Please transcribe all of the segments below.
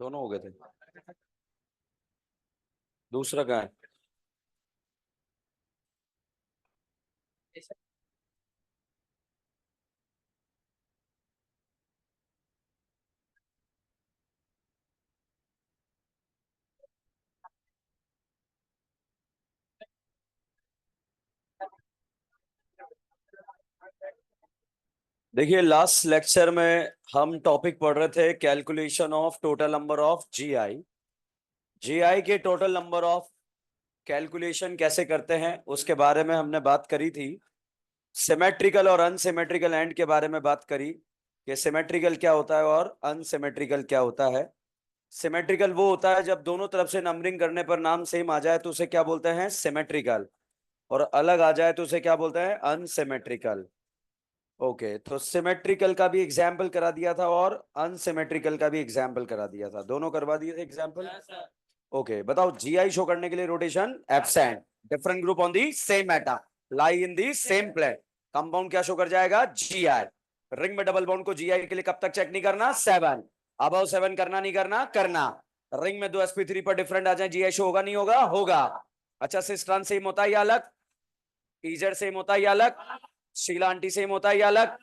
दोनों हो गए थे। दूसरा कहाँ है? देखिए, लास्ट लेक्चर में हम टॉपिक पढ़ रहे थे calculation of total number of GI. GI के टोटल नंबर ऑफ कैलकुलेशन कैसे करते हैं उसके बारे में हमने बात करी थी। सिमेट्रिकल और अनसिमेट्रिकल एंड के बारे में बात करी कि सिमेट्रिकल क्या होता है और अनसिमेट्रिकल क्या होता है। सिमेट्रिकल वो होता है जब दोनों तरफ से नंबरिंग करने पर नाम सेम आ जाए तो उसे क्या बोलते हैं? सिमेट्रिकल। और अलग आ जाए तो उसे क्या बोलते हैं? अनसिमेट्रिकल। ओके, तो सिमेट्रिकल का भी एग्जाम्पल करा दिया था और अनसिमेट्रिकल का भी एग्जाम्पल करा दिया था, दोनों करवा दिए थे एग्जाम्पल। ओके, बताओ जीआई शो करने के लिए rotation absent, different group on the same atom lie in the same plane. Compound क्या शो कर जाएगा? जीआई। रिंग में डबल बॉन्ड को जीआई के लिए कब तक चेक नहीं करना? 7 अबव 7 करना नहीं करना? करना। रिंग में दो sp3 पर डिफरेंट आ जाए, जीआई शो होगा नहीं होगा? होगा। अच्छा, सिस्टर्न सेम होता है या अलग? इजेड सेम होता है या अलग? शीला आंटी सेम होता है या अलग?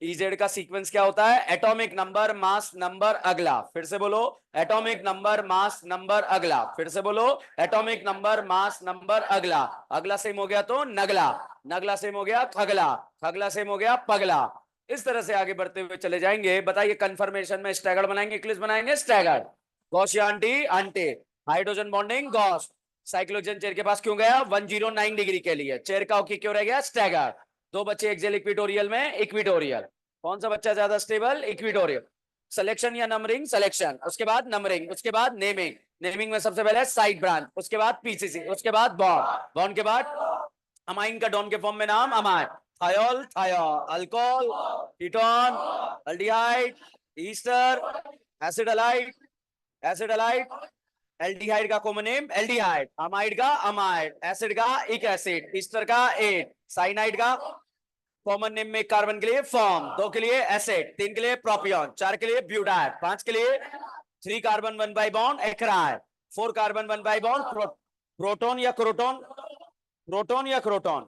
इजेड का सीक्वेंस क्या होता है? एटॉमिक नंबर मास नंबर अगला। फिर से बोलो, एटॉमिक नंबर मास नंबर अगला। फिर से बोलो, एटॉमिक नंबर मास नंबर अगला। अगला सेम हो गया तो नगला, नगला सेम हो गया खगला, खगला सेम हो गया पगला। इस तरह से आगे बढ़ते हुए चले जाएंगे। बताइए, कंफर्मेशन में स्टैगर्ड बनाएंगे इक्लिप्स बनाएंगे? स्टैगर्ड। गॉसियन आंटी आंटी। हाइड्रोजन बॉन्डिंग गॉस। साइक्लोजन चेयर के पास क्यों गया? 109 डिग्री के लिए। चेयर का ओके क्यों रह गया? स्टैगर्ड। दो बच्चे एक्सेल इक्विटोरियल में, इक्विटोरियल। कौन सा बच्चा ज्यादा स्टेबल? इक्विटोरियल। सिलेक्शन या नंबरिंग? सिलेक्शन, उसके बाद नंबरिंग, उसके बाद नेमिंग। नेमिंग में सबसे पहले साइड ब्रांच, उसके बाद पीसीसी, उसके बाद बॉन्ड, बॉन्ड के बाद अमाइन का डॉन के फॉर्म में नाम amine. Thiol, thiol, alcohol, ketone, aldehyde, ester, acid halide, acid halide, aldehyde का कॉमन नेम एल्डिहाइड, अमाइड का अमाइड, एसिड का इक एसिड, ईस्टर का एट, साइनाइड का कॉमन नेम में कार्बन के लिए फॉर्म, दो के लिए एसिड, तीन के लिए प्रोपियन, चार के लिए ब्यूटाइड, पांच के लिए 3 कार्बन 1 बाई बॉन्ड एक्राइड, 4 कार्बन 1 बाई बॉन्ड प्रोटॉन या क्रोटॉन, प्रोटॉन या क्रोटॉन।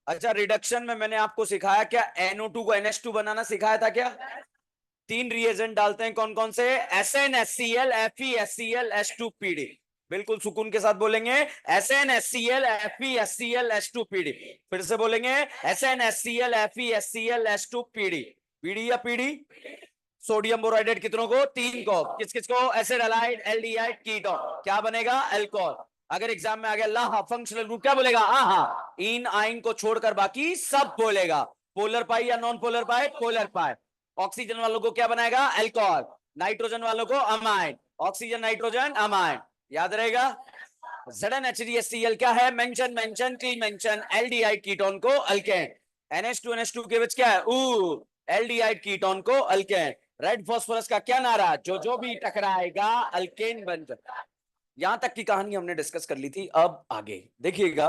अच्छा, रिडक्शन में मैंने आपको सिखाया क्या? NO2 को NH2 बनाना सिखाया था क्या? 3 रिएजेंट डालते हैं, कौन कौन से? SnHCl, FeSCl, H2PD। बिल्कुल सुकून के साथ बोलेंगे, SnHCl, FeSCl, H2PD। फिर से बोलेंगे, SnHCl, FeSCl, H2PD। पीडी या पीडी? सोडियम बोराइडेट कितनों को? 3 को। किस किस को? Acid halide, aldehyde, ketone. क्या बनेगा? अल्कोहल। अगर एग्जाम में आ गया ला फंक्शनल ग्रुप, क्या बोलेगा? आहा। इन आइन को छोड़कर बाकी सब बोलेगा। पोलर पाई या नॉन पोलर पाई? पोलर पाई। ऑक्सीजन वालों को क्या बनाएगा? अल्कोहल। नाइट्रोजन वालों को अमाइन। Oxygen nitrogen amine. याद रहेगा? ZnHDHCl क्या है? Mention mention clean mention. Aldehyde ketone को अल्केन। NH2NH2 के बीच क्या है? एल्डिहाइड कीटोन को अल्केन। रेड फास्फोरस का क्या नारा? जो जो भी टकराएगा अल्केन बन जाता। यहां तक की कहानी हमने डिस्कस कर ली थी। अब आगे देखिएगा।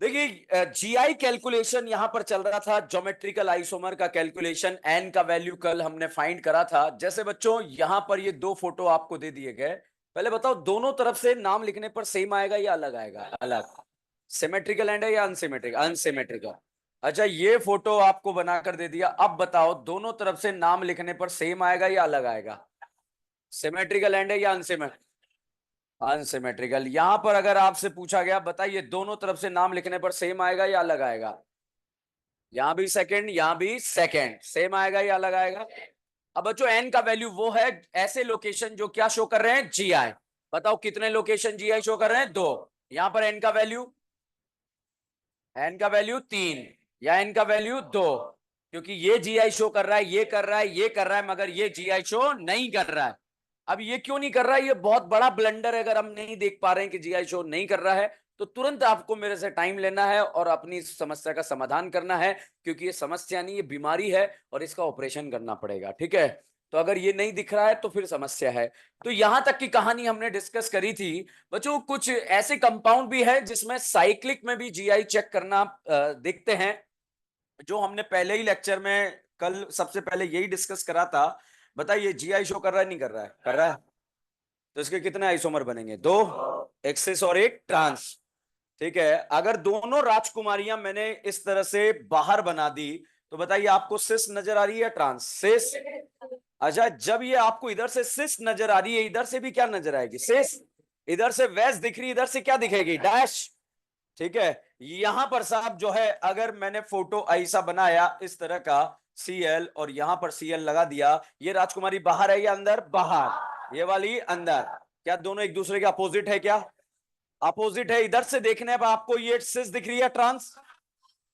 देखिए, जीआई कैलकुलेशन यहां पर चल रहा था, ज्योमेट्रिकल आइसोमर का कैलकुलेशन। एन का वैल्यू कल हमने फाइंड करा था। जैसे बच्चों यहां पर ये दो फोटो आपको दे दिए गए, पहले बताओ दोनों तरफ से नाम लिखने पर सेम आएगा या अलग आएगा? अलग। सिमेट्रिकल एंड है या अनसिमेट्रिकल? अनसिमेट्रिकल। अच्छा, ये फोटो आपको बनाकर दे दिया। अब बताओ दोनों तरफ से नाम लिखने पर सेम आएगा या अलग आएगा? सिमेट्रिकल एंड है या अनसिमेट्रिकल? यहां पर अगर आपसे पूछा गया बताइए दोनों तरफ से नाम लिखने पर सेम आएगा या अलग आएगा? यहां भी सेकंड, यहां भी सेकंड, सेम आएगा या अलग आएगा? अब बच्चों एन का वैल्यू वो है ऐसे लोकेशन जो क्या शो कर रहे हैं, जीआई। बताओ कितने लोकेशन जीआई शो कर रहे हैं? दो। यहां पर एन का वैल्यू 3 या एन का वैल्यू 2, क्योंकि ये जीआई शो कर रहा है, ये कर रहा है, ये कर रहा है, मगर ये जीआई शो नहीं कर रहा है। अब ये क्यों नहीं कर रहा है? ये बहुत बड़ा ब्लंडर है। अगर हम नहीं देख पा रहे हैं कि जीआई शो नहीं कर रहा है तो तुरंत आपको मेरे से टाइम लेना है और अपनी समस्या का समाधान करना है, क्योंकि ये समस्या नहीं, ये बीमारी है और इसका ऑपरेशन करना पड़ेगा। ठीक है, तो अगर ये नहीं दिख रहा है तो फिर समस्या है। तो यहां तक की कहानी हमने डिस्कस करी थी बच्चों। कुछ ऐसे कंपाउंड भी है जिसमें साइक्लिक में भी जीआई चेक करना देखते हैं, जो हमने पहले ही लेक्चर में कल सबसे पहले यही डिस्कस करा था। बताइए जीआई शो कर रहा है नहीं कर रहा है? कर रहा है। तो इसके कितने आइसोमर बनेंगे? दो, एक्सिस और एक ट्रांस। ठीक है, अगर दोनों राजकुमारियां मैंने इस तरह से बाहर बना दी तो बताइए आपको सिस नजर आ रही है, ट्रांस? सिस। अच्छा, जब ये आपको इधर से सिस नजर आ रही है, इधर से भी क्या नजर आएगी? सिस। इधर से वैस दिख रही, इधर से क्या दिखेगी? डैश। ठीक है, यहां पर साहब जो है अगर मैंने फोटो ऐसा बनाया इस तरह का सीएल और यहां पर सीएल लगा दिया, ये राजकुमारी बाहर है या अंदर? बाहर। ये वाली अंदर। क्या दोनों एक दूसरे के अपोजिट है? क्या अपोजिट है? इधर से देखने पर आपको ये सिस दिख रही है, ट्रांस,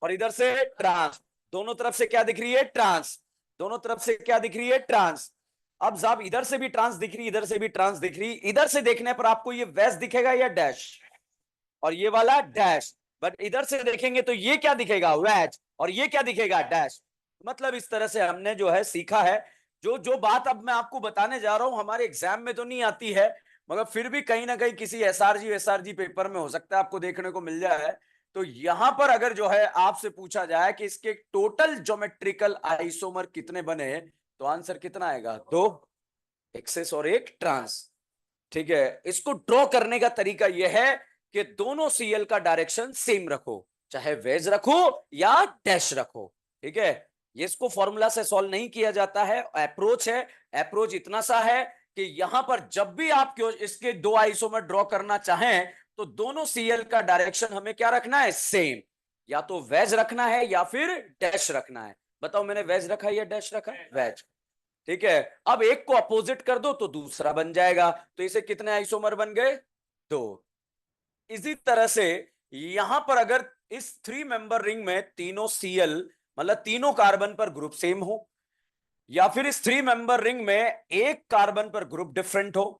और इधर से ट्रांस। दोनों तरफ से क्या दिख रही है? ट्रांस। दोनों तरफ से क्या दिख रही है? ट्रांस। अब साहब इधर से भी ट्रांस दिख रही, इधर से भी ट्रांस दिख रही, इधर से देखने पर आपको ये वैस दिखेगा या डैश? और ये वाला डैश। बट इधर से देखेंगे तो ये क्या दिखेगा? वैज। और ये क्या दिखेगा? डैश। मतलब इस तरह से हमने जो है सीखा है। जो जो बात अब मैं आपको बताने जा रहा हूं हमारे एग्जाम में तो नहीं आती है, मगर फिर भी कहीं ना कहीं किसी एसआरजी पेपर में हो सकता है आपको देखने को मिल जाए। तो यहां पर अगर जो है आपसे पूछा जाए कि इसके टोटल ज्योमेट्रिकल आइसोमर कितने बने, तो आंसर कितना आएगा? दो, एक्सेस और एक ट्रांस। ठीक है, इसको ड्रॉ करने का तरीका यह है कि दोनों सीएल का डायरेक्शन सेम रखो, चाहे वेज रखो या डैश रखो। ठीक है, ये इसको फॉर्मूला से सॉल्व नहीं किया जाता है, अप्रोच है। अप्रोच इतना सा है कि यहां पर जब भी आप इसके दो आइसोमर ड्रॉ करना चाहें तो दोनों सीएल का डायरेक्शन हमें क्या रखना है? सेम। या तो वेज रखना है या फिर डैश रखना है। बताओ मैंने वेज रखा है या डैश रखा है? वेज। ठीक है, अब एक को अपोजिट कर दो तो दूसरा बन जाएगा। तो इसे कितने आइसोमर बन गए? दो। इसी तरह से यहां पर अगर इस 3 मेंबर रिंग में तीनों सीएल मतलब तीनों कार्बन पर ग्रुप सेम हो, या फिर इस 3 मेंबर रिंग में एक कार्बन पर ग्रुप डिफरेंट हो,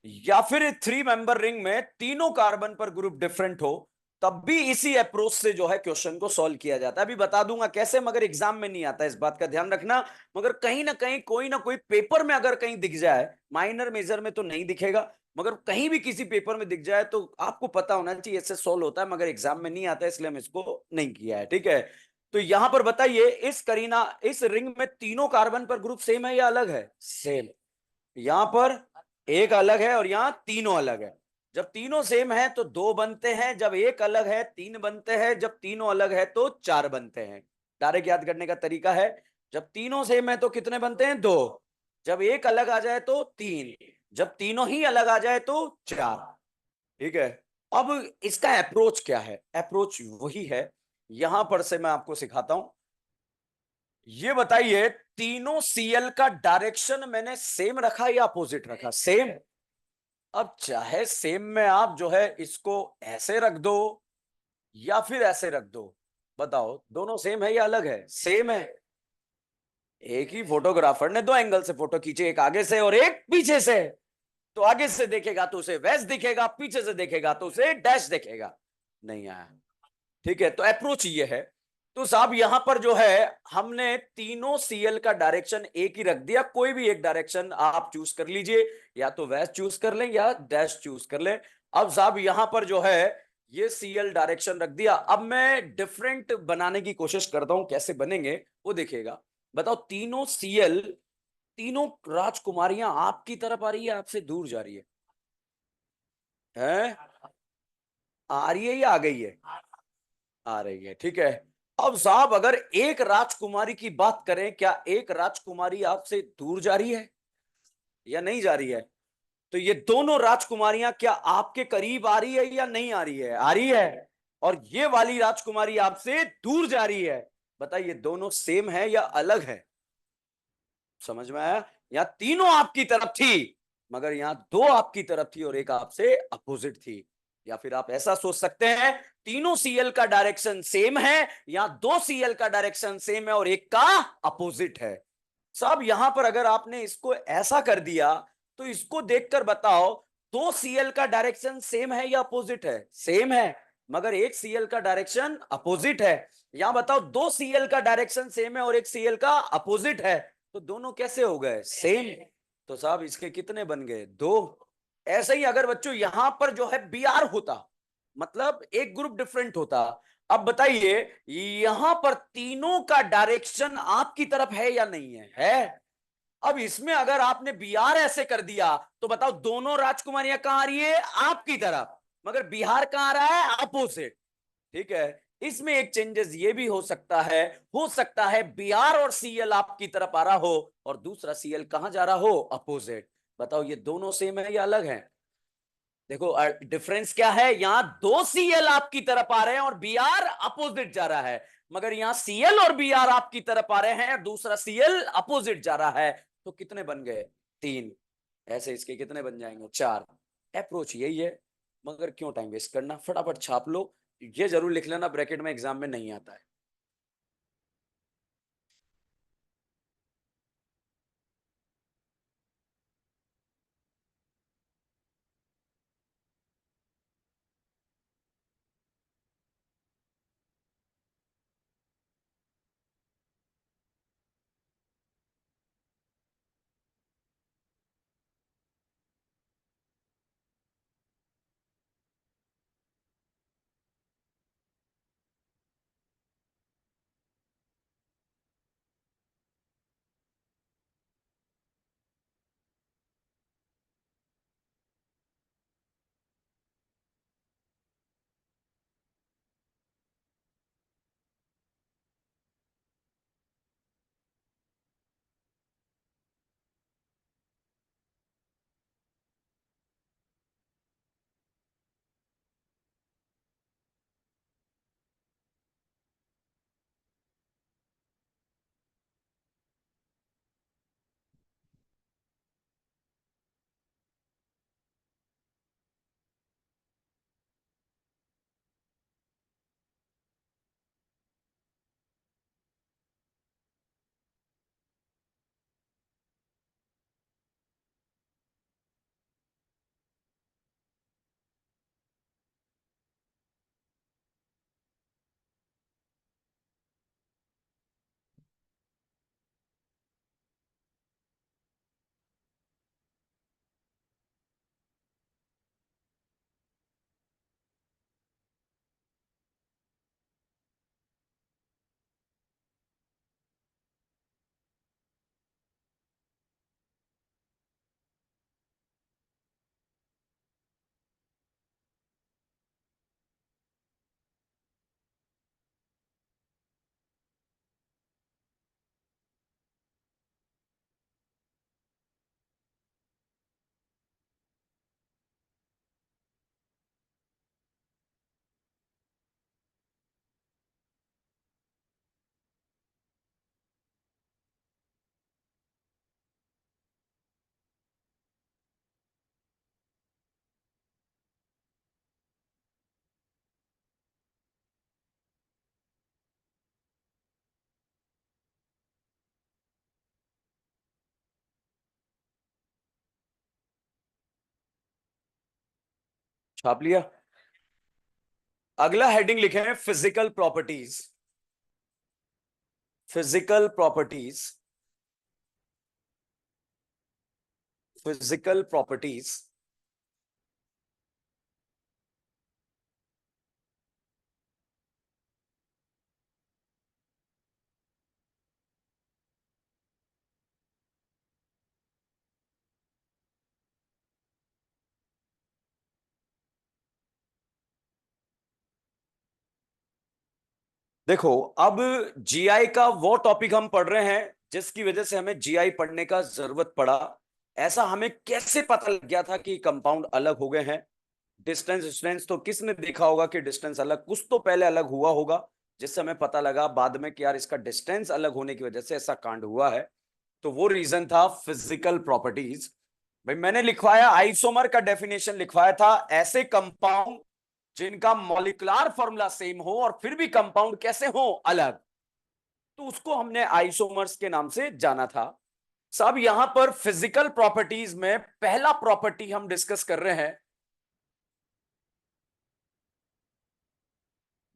या फिर 3 मेंबर रिंग में तीनों कार्बन पर ग्रुप डिफरेंट हो, तब भी इसी अप्रोच से जो है क्वेश्चन को सॉल्व किया जाता है। अभी बता दूंगा कैसे, मगर एग्जाम में नहीं आता, इस बात का ध्यान रखना। मगर कहीं ना कहीं कोई ना कोई पेपर में अगर कहीं दिख जाए, माइनर मेजर में तो नहीं दिखेगा, मगर कहीं भी किसी पेपर में दिख जाए तो आपको पता होना चाहिए इससे सॉल्व होता है, मगर एग्जाम में नहीं आता है, इसलिए हम इसको नहीं किया है। ठीक है, तो यहां पर बताइए इस करीना इस रिंग में तीनों कार्बन पर ग्रुप सेम है या अलग है? सेम। यहां पर एक अलग है और यहां तीनों अलग है। जब तीनों सेम है तो दो बनते हैं, जब एक अलग है तीन बनते हैं, जब तीनों अलग है तो चार बनते हैं। डायरेक्ट याद करने का तरीका है, जब तीनों सेम है तो कितने बनते हैं? दो। जब एक अलग आ जाए तो तीन, जब तीनों ही अलग आ जाए तो चार। ठीक है, अब इसका अप्रोच क्या है? अप्रोच वही है, यहां पर से मैं आपको सिखाता हूं। ये बताइए तीनों सीएल का डायरेक्शन मैंने सेम रखा या अपोजिट रखा? सेम। अब चाहे सेम में आप जो है इसको ऐसे रख दो या फिर ऐसे रख दो, बताओ दोनों सेम है या अलग है? सेम है। एक ही फोटोग्राफर ने दो एंगल से फोटो खींचे, एक आगे से और एक पीछे से। तो आगे से देखेगा तो उसे वैस दिखेगा, पीछे से देखेगा तो उसे डैश दिखेगा। नहीं आया? ठीक है, तो अप्रोच ये है। तो साहब यहां पर जो है हमने तीनों सीएल का डायरेक्शन एक ही रख दिया, कोई भी एक डायरेक्शन आप चूज कर लीजिए, या तो वैस चूज कर लें या डैश चूज कर लें। अब साहब यहां पर जो है ये सीएल डायरेक्शन रख दिया। अब मैं डिफरेंट बनाने की कोशिश करता हूं, कैसे बनेंगे वो देखिएगा। बताओ तीनों सीएल, तीनों राजकुमारियां आपकी तरफ आ रही है, आपसे दूर जा रही है? आ रही है या आ गई है? आ रही है। ठीक है, अब साहब अगर एक राजकुमारी की बात करें, क्या एक राजकुमारी आपसे दूर जा रही है? या नहीं जा रही है? तो ये दोनों राजकुमारियां क्या आपके करीब आ रही है या नहीं आ रही है? आ रही है। और ये वाली राजकुमारी आपसे दूर जा रही है। बताइए दोनों सेम है या अलग है? समझ में आया? यहाँ तीनों आपकी तरफ थी, मगर यहाँ दो आपकी तरफ थी और एक आपसे अपोजिट थी। या फिर आप ऐसा सोच सकते हैं, तीनों सीएल का डायरेक्शन सेम है, या दो सीएल का डायरेक्शन सेम है और एक का अपोजिट है। साहब यहां पर अगर आपने इसको ऐसा कर दिया, तो इसको देखकर बताओ, दो सीएल का डायरेक्शन सेम है या अपोजिट है? सेम है, मगर एक सीएल का डायरेक्शन अपोजिट है। यहां बताओ, दो सीएल का डायरेक्शन सेम है और एक सीएल का अपोजिट है, तो दोनों कैसे हो गए? सेम। तो साहब इसके कितने बन गए? दो। ऐसे ही अगर बच्चों यहां पर जो है बी आर होता, मतलब एक ग्रुप डिफरेंट होता। अब बताइए, यहां पर तीनों का डायरेक्शन आपकी तरफ है या नहीं है? है। अब इसमें अगर आपने बिहार ऐसे कर दिया, तो बताओ दोनों राजकुमारियां कहां आ रही है? आपकी तरफ, मगर बिहार कहां आ रहा है? अपोजिट। ठीक है। इसमें एक चेंजेस ये भी हो सकता है बिहार और सीएल आपकी तरफ आ रहा हो और दूसरा सीएल कहां जा रहा हो? अपोजिट। बताओ ये दोनों सेम है या अलग है? देखो डिफरेंस क्या है, यहां दो सीएल आपकी तरफ आ रहे हैं और बीआर अपोजिट जा रहा है, मगर यहां सीएल और बीआर आपकी तरफ आ रहे हैं और दूसरा सीएल अपोजिट जा रहा है। तो कितने बन गए? तीन। ऐसे इसके कितने बन जाएंगे? चार। अप्रोच यही है, मगर क्यों टाइम वेस्ट करना, फटाफट छाप लो। ये जरूर लिख लेना, ब्रैकेट में एग्जाम में नहीं आता है। छाप लिया? अगला हेडिंग लिखे हैं physical properties. Physical properties. Physical properties. देखो, अब जीआई का वो टॉपिक हम पढ़ रहे हैं जिसकी वजह से हमें जीआई पढ़ने का जरूरत पड़ा। ऐसा हमें कैसे पता लग गया था कि कंपाउंड अलग हो गए हैं? डिस्टेंस डिस्टेंस तो किसने देखा होगा कि डिस्टेंस अलग, कुछ तो पहले अलग हुआ होगा जिससे हमें पता लगा बाद में कि यार इसका डिस्टेंस अलग होने की वजह से ऐसा कांड हुआ है। तो वो रीजन था फिजिकल प्रॉपर्टीज। भाई मैंने लिखवाया आइसोमर का डेफिनेशन लिखवाया था, ऐसे कंपाउंड जिनका मॉलिक्यूलर फॉर्मूला सेम हो और फिर भी कंपाउंड कैसे हो, अलग। तो उसको हमने आइसोमर्स के नाम से जाना था। सब यहां पर फिजिकल प्रॉपर्टीज में पहला प्रॉपर्टी हम डिस्कस कर रहे हैं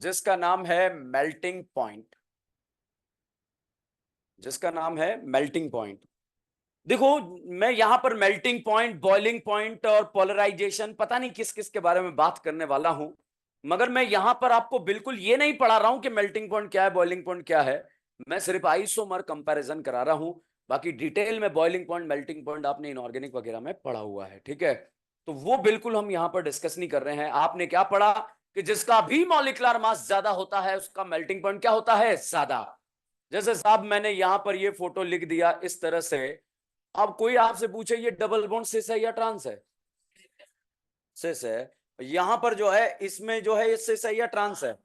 जिसका नाम है मेल्टिंग पॉइंट। जिसका नाम है मेल्टिंग पॉइंट। देखो, मैं यहां पर मेल्टिंग पॉइंट, बॉइलिंग पॉइंट और पोलराइजेशन पता नहीं किस किस के बारे में बात करने वाला हूं, मगर मैं यहां पर आपको बिल्कुल ये नहीं पढ़ा रहा हूं कि मेल्टिंग पॉइंट क्या है, बॉइलिंग पॉइंट क्या है। मैं सिर्फ आइसोमर कंपैरिजन करा रहा हूं। बाकी डिटेल में बॉइलिंग पॉइंट, मेल्टिंग पॉइंट आपने इनऑर्गेनिक वगैरह में पढ़ा हुआ है, ठीक है। तो वो बिल्कुल हम यहां पर डिस्कस नहीं कर रहे हैं। आपने क्या पढ़ा कि जिसका भी मॉलिक्यूलर मास ज्यादा होता है उसका मेल्टिंग पॉइंट क्या होता है, ज्यादा। जैसे साहब मैंने यहां पर ये फोटो लिख दिया इस तरह से। अब कोई आपसे पूछे ये डबल बॉन्ड सिस है या ट्रांस है? सिस है। यहां पर जो है इसमें जो है ये सिस है या ट्रांस है?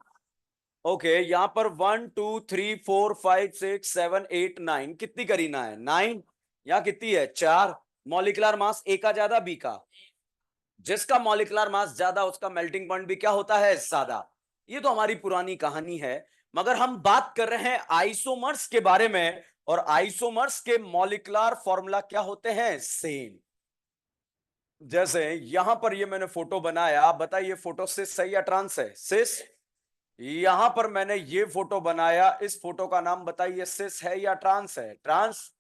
ओके, यहां पर 1 2 3 4 5 6 7 8 9 कितनी करीना है, 9। यहाँ कितनी है, 4। मॉलिक्यूलर मास ए का ज्यादा बी का? जिसका मॉलिक्यूलर मास ज्यादा उसका मेल्टिंग पॉइंट भी क्या होता है, ज्यादा। ये तो हमारी पुरानी कहानी है। मगर हम बात कर रहे हैं आइसोमर्स के बारे में, और आइसोमर्स के मॉलिक्यूलर फॉर्मूला क्या होते हैं, सेम। जैसे यहां पर ये मैंने फोटो बनाया, आप बताइए फोटो सिस है या ट्रांस है, सिस। यहां पर मैंने ये फोटो बनाया, इस फोटो का नाम बताइए सिस है या ट्रांस है, ट्रांस।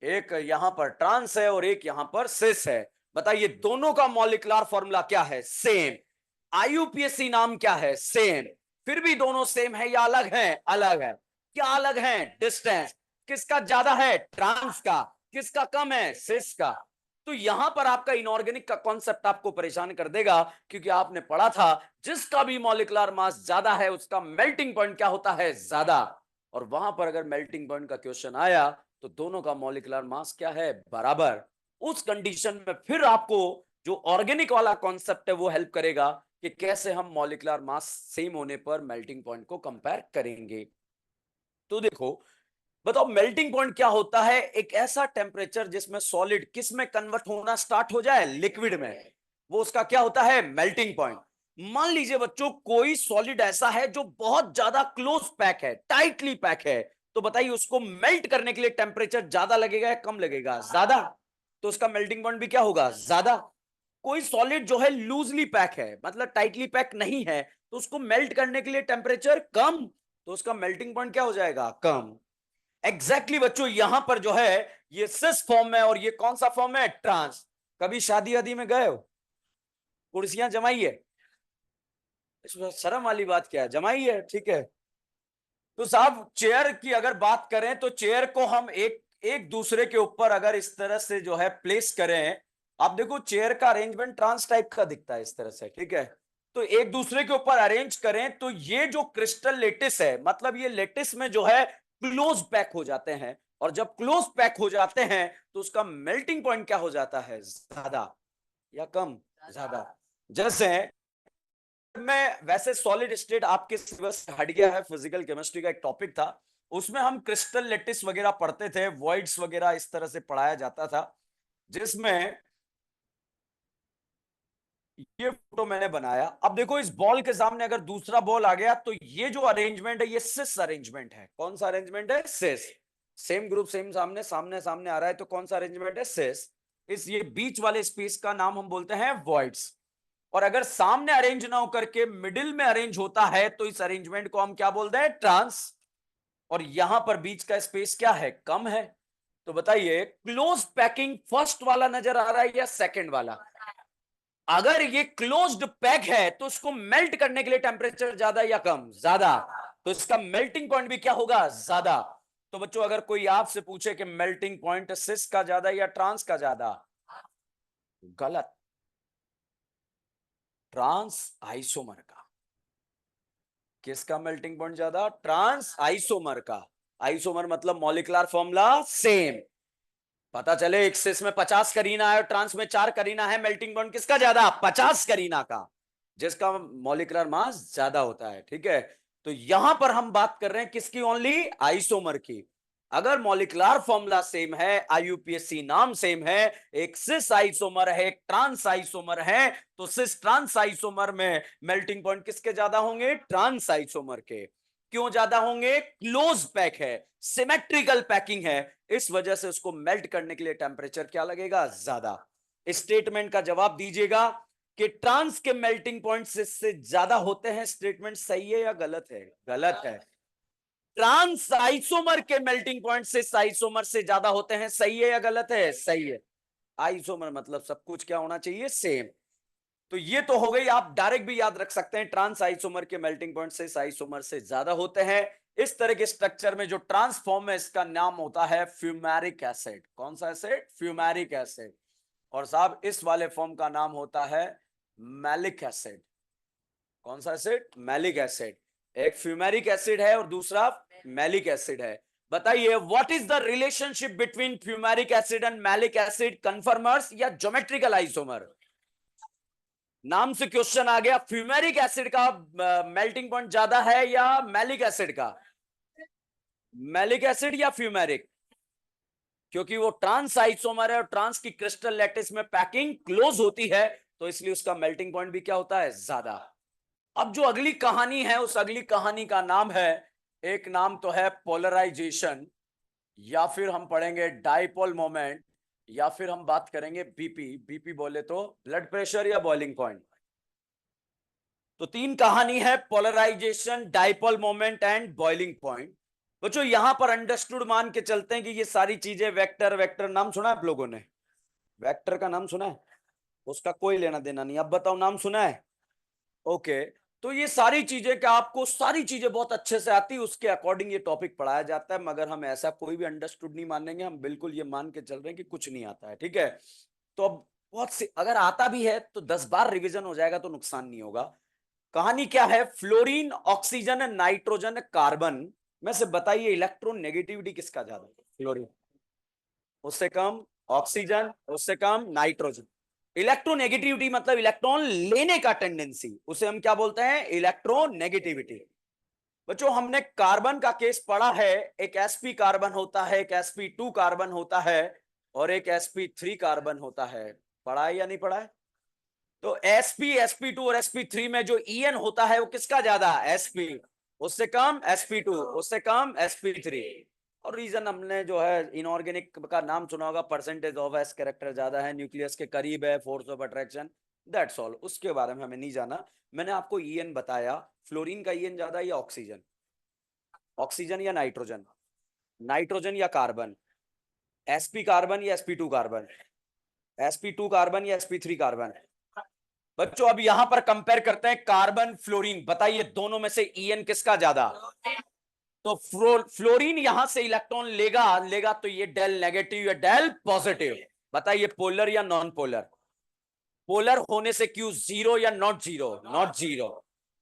एक यहां पर ट्रांस है और एक यहां पर सिस है। बताइए दोनों का मॉलिक्यूलर फॉर्मूला क्या है, सेम। आईयूपीएसी नाम क्या है, सेम। फिर भी दोनों सेम है या अलग है, अलग है। क्या अलग है, डिस्टेंस। किसका ज्यादा है, ट्रांस का। किसका कम है, सिस का। तो यहां पर आपका इनऑर्गेनिक का कॉन्सेप्ट आपको परेशान कर देगा, क्योंकि आपने पढ़ा था जिसका भी मॉलिक्यूलर मास ज्यादा है उसका मेल्टिंग पॉइंट क्या होता है, ज्यादा। और वहां पर अगर मेल्टिंग पॉइंट का क्वेश्चन आया तो दोनों का मॉलिक्यूलर मास क्या है, बराबर। उस कंडीशन में फिर आपको जो ऑर्गेनिक वाला कॉन्सेप्ट है वो हेल्प करेगा कि कैसे हम मॉलिक्यूलर मास सेम होने पर मेल्टिंग पॉइंट को कंपेयर करेंगे। तो देखो, बताओ मेल्टिंग पॉइंट क्या होता है, एक ऐसा टेम्परेचर जिसमें सॉलिड किस में कन्वर्ट होना स्टार्ट हो जाए, लिक्विड में। वो उसका क्या होता है, मेल्टिंग पॉइंट। मान लीजिए बच्चों कोई सॉलिड ऐसा है जो बहुत ज्यादा क्लोज पैक है, टाइटली पैक है, तो बताइए उसको मेल्ट करने के लिए टेम्परेचर ज्यादा लगेगा या कम लगेगा, ज्यादा। तो उसका मेल्टिंग पॉइंट भी क्या होगा, ज्यादा। कोई सॉलिड जो है लूजली पैक है, मतलब टाइटली पैक नहीं है, तो उसको मेल्ट करने के लिए टेम्परेचर कम, तो उसका मेल्टिंग पॉइंट क्या हो जाएगा, कम। एग्जैक्टली बच्चों यहां पर जो है ये सिस फॉर्म में और ये कौन सा फॉर्म है, ट्रांस। कभी शादी वादी में गए हो, कुर्सियां जमाई है, इसमें शर्म वाली बात क्या है, जमाई है, ठीक है। तो साहब चेयर की अगर बात करें तो चेयर को हम एक एक दूसरे के ऊपर अगर इस तरह से जो है प्लेस करें, आप देखो चेयर का अरेंजमेंट ट्रांस टाइप का दिखता है इस तरह से, ठीक है। तो एक दूसरे के ऊपर अरेंज करें तो ये जो क्रिस्टल लेटिस है, मतलब ये लेटिस में जो है क्लोज पैक हो जाते हैं, और जब क्लोज पैक हो जाते हैं तो उसका मेल्टिंग पॉइंट क्या हो जाता है, ज्यादा या कम, ज्यादा। जैसे मैं वैसे सॉलिड स्टेट आपके सिलेबस से हट गया है, फिजिकल केमिस्ट्री का एक टॉपिक था, उसमें हम क्रिस्टल लेटिस वगैरह पढ़ते थे, वॉइड्स वगैरह इस तरह से पढ़ाया जाता था, जिसमें ये फोटो मैंने बनाया। अब देखो इस बॉल के सामने अगर दूसरा बॉल आ गया तो ये जो अरेंजमेंट है ये सिस अरेंजमेंट है। कौन सा अरेंजमेंट है, सिस। सेम ग्रुप सेम सामने सामने सामने आ रहा है तो कौन सा अरेंजमेंट है, सिस। इस ये बीच वाले स्पेस का नाम हम बोलते हैं वॉइड्स। और अगर सामने अरेंज ना होकर के मिडिल में अरेंज होता है तो इस अरेंजमेंट को हम क्या बोलते हैं, ट्रांस। और यहां पर बीच का स्पेस क्या है, कम है। तो बताइए क्लोज पैकिंग फर्स्ट वाला नजर आ रहा है या सेकंड वाला। अगर ये क्लोज्ड पैक है तो उसको मेल्ट करने के लिए टेम्परेचर ज्यादा या कम, ज्यादा। तो इसका मेल्टिंग पॉइंट भी क्या होगा, ज्यादा। तो बच्चों अगर कोई आपसे पूछे कि मेल्टिंग पॉइंट सिस का ज्यादा या ट्रांस का ज्यादा, गलत। ट्रांस आइसोमर का। किसका मेल्टिंग पॉइंट ज्यादा, ट्रांस आइसोमर का। आइसोमर मतलब मॉलिक्यूलर फॉर्मूला सेम। पता चले एक्सिस में 50 करीना है और ट्रांस में 4 करीना है, मेल्टिंग पॉइंट किसका ज्यादा? 50 करीना का, जिसका मॉलिक्यूलर मास ज्यादा होता है। ठीक है, तो यहां पर हम बात कर रहे हैं किसकी? ओनली आइसोमर की। अगर मॉलिक्यूलर फॉर्मूला सेम है, आईयूपीएसी नाम सेम है, एक सिस आइसोमर है, एक ट्रांस आइसोमर है, तो सिस ट्रांस आइसोमर में मेल्टिंग पॉइंट किसके ज्यादा होंगे? ट्रांस आइसोमर के। क्यों ज्यादा होंगे? क्लोज पैक है, सिमेट्रिकल पैकिंग है, इस वजह से उसको मेल्ट करने के लिए टेम्परेचर क्या लगेगा? ज्यादा। स्टेटमेंट का जवाब दीजिएगा कि ट्रांस के मेल्टिंग पॉइंट से ज्यादा होते हैं। स्टेटमेंट सही है या गलत है? गलत है। ट्रांस आइसोमर के मेल्टिंग पॉइंट से आइसोमर से ज्यादा होते हैं। सही है या गलत है? सही है। आइसोमर मतलब सब कुछ क्या होना चाहिए? सेम। तो ये तो हो गई, आप डायरेक्ट भी याद रख सकते हैं, ट्रांस आइसोमर के मेल्टिंग पॉइंट से आइसोमर से ज्यादा होते हैं। इस तरह के स्ट्रक्चर में जो ट्रांसफॉर्म है, इसका नाम होता है फ्यूमेरिक एसिड। कौन सा एसिड? Fumaric acid. और साहब इस वाले फॉर्म का नाम होता है मैलिक एसिड। कौन सा एसिड? Malic acid. एक फ्यूमेरिक एसिड है और दूसरा मैलिक एसिड है। बताइए what is the relationship between fumaric acid and malic acid? Conformers या ज्योमेट्रिकल आइसोमर? नाम से क्वेश्चन आ गया। फ्यूमेरिक एसिड का मेल्टिंग पॉइंट ज्यादा है या मैलिक एसिड का? मैलिक एसिड या फ्यूमेरिक? क्योंकि वो ट्रांस आइसोमर है और ट्रांस की क्रिस्टल लैटिस में पैकिंग क्लोज होती है, तो इसलिए उसका मेल्टिंग पॉइंट भी क्या होता है? ज्यादा। अब जो अगली कहानी है, उस अगली कहानी का नाम है, एक नाम तो है पोलराइजेशन, या फिर हम पढ़ेंगे डाइपोल मोमेंट, या फिर हम बात करेंगे बीपी। बीपी बोले तो ब्लड प्रेशर या बॉइलिंग पॉइंट। तो तीन कहानी है, polarisation, dipole moment and boiling point. बच्चों यहां पर अंडरस्टूड मान के चलते हैं कि ये सारी चीजें वेक्टर, वेक्टर नाम सुना है आप लोगों ने? वेक्टर का नाम सुना है? उसका कोई लेना देना नहीं। अब बताओ, नाम सुना है? ओके। तो ये सारी चीजें, क्या आपको सारी चीजें बहुत अच्छे से आती है, उसके अकॉर्डिंग ये टॉपिक पढ़ाया जाता है, मगर हम ऐसा कोई भी अंडरस्टूड नहीं मानेंगे, हम बिल्कुल ये मान के चल रहे हैं कि कुछ नहीं आता है। ठीक है, तो अब बहुत सी, अगर आता भी है तो 10 बार रिवीजन हो जाएगा तो नुकसान नहीं होगा। कहानी क्या है? फ्लोरीन, ऑक्सीजन, नाइट्रोजन, कार्बन में से बताइए इलेक्ट्रॉन नेगेटिविटी किसका ज्यादा? फ्लोरीन। उससे कम ऑक्सीजन, उससे कम नाइट्रोजन। इलेक्ट्रोनेगेटिविटी मतलब इलेक्ट्रॉन लेने का टेंडेंसी, उसे हम क्या बोलते हैं? इलेक्ट्रोनेगेटिविटी। बच्चों हमने कार्बन का केस पढ़ा है, एक sp कार्बन होता है, एक sp2 कार्बन होता है, और एक sp3 कार्बन होता है। पढ़ा है या नहीं पढ़ा है? तो sp, sp2 और sp3 में जो en होता है वो किसका ज्यादा? sp। उससे कम sp2, उससे कम sp3। और रीजन हमने जो है इनऑर्गेनिक का नाम सुना होगा, परसेंटेज ऑफ एस कैरेक्टर ज्यादा है, न्यूक्लियस के करीब है, force of attraction, that's all. उसके बारे में हमें नहीं जाना। मैंने आपको en बताया, फ्लोरीन का en ज्यादा या ऑक्सीजन? ऑक्सीजन या नाइट्रोजन? नाइट्रोजन या कार्बन? sp कार्बन या sp2 कार्बन? sp2 कार्बन या sp3 कार्बन? बच्चों अब यहां पर कंपेयर करते हैं कार्बन फ्लोरीन, बताइए दोनों में से en किसका ज्यादा? तो फ्लोरीन यहां से इलेक्ट्रॉन लेगा, लेगा तो ये डेल नेगेटिव या डेल पॉजिटिव। बताइए पोलर या नॉन पोलर? पोलर होने से क्यू जीरो या नॉट जीरो? Not zero.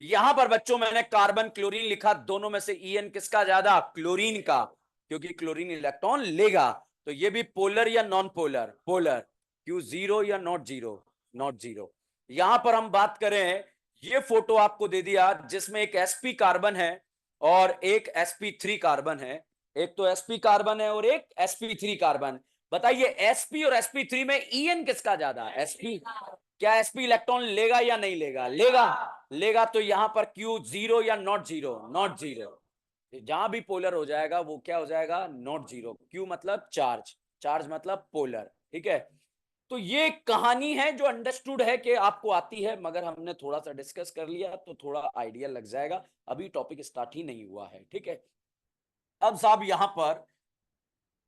यहां पर बच्चों मैंने कार्बन क्लोरीन लिखा, दोनों में से en किसका ज्यादा? क्लोरीन का, क्योंकि क्लोरीन इलेक्ट्रॉन लेगा। तो ये भी पोलर या non polar? Polar. Q zero या नॉट जीरो? Not zero. यहां पर हम बात करें, ये फोटो आपको दे दिया जिसमें एक sp कार्बन है और एक sp3 कार्बन है। एक तो sp कार्बन है और एक sp3 कार्बन। बताइए sp और sp3 में en किसका ज्यादा? sp। क्या sp इलेक्ट्रॉन लेगा या नहीं लेगा? लेगा। लेगा तो यहां पर q जीरो या नॉट जीरो? Not zero. जहां भी पोलर हो जाएगा वो क्या हो जाएगा? Not zero. q मतलब चार्ज, चार्ज मतलब पोलर। ठीक है, तो ये कहानी है जो अंडरस्टूड है कि आपको आती है, मगर हमने थोड़ा सा डिस्कस कर लिया तो थोड़ा आइडिया लग जाएगा, अभी टॉपिक स्टार्ट ही नहीं हुआ है। ठीक है, अब साहब यहां पर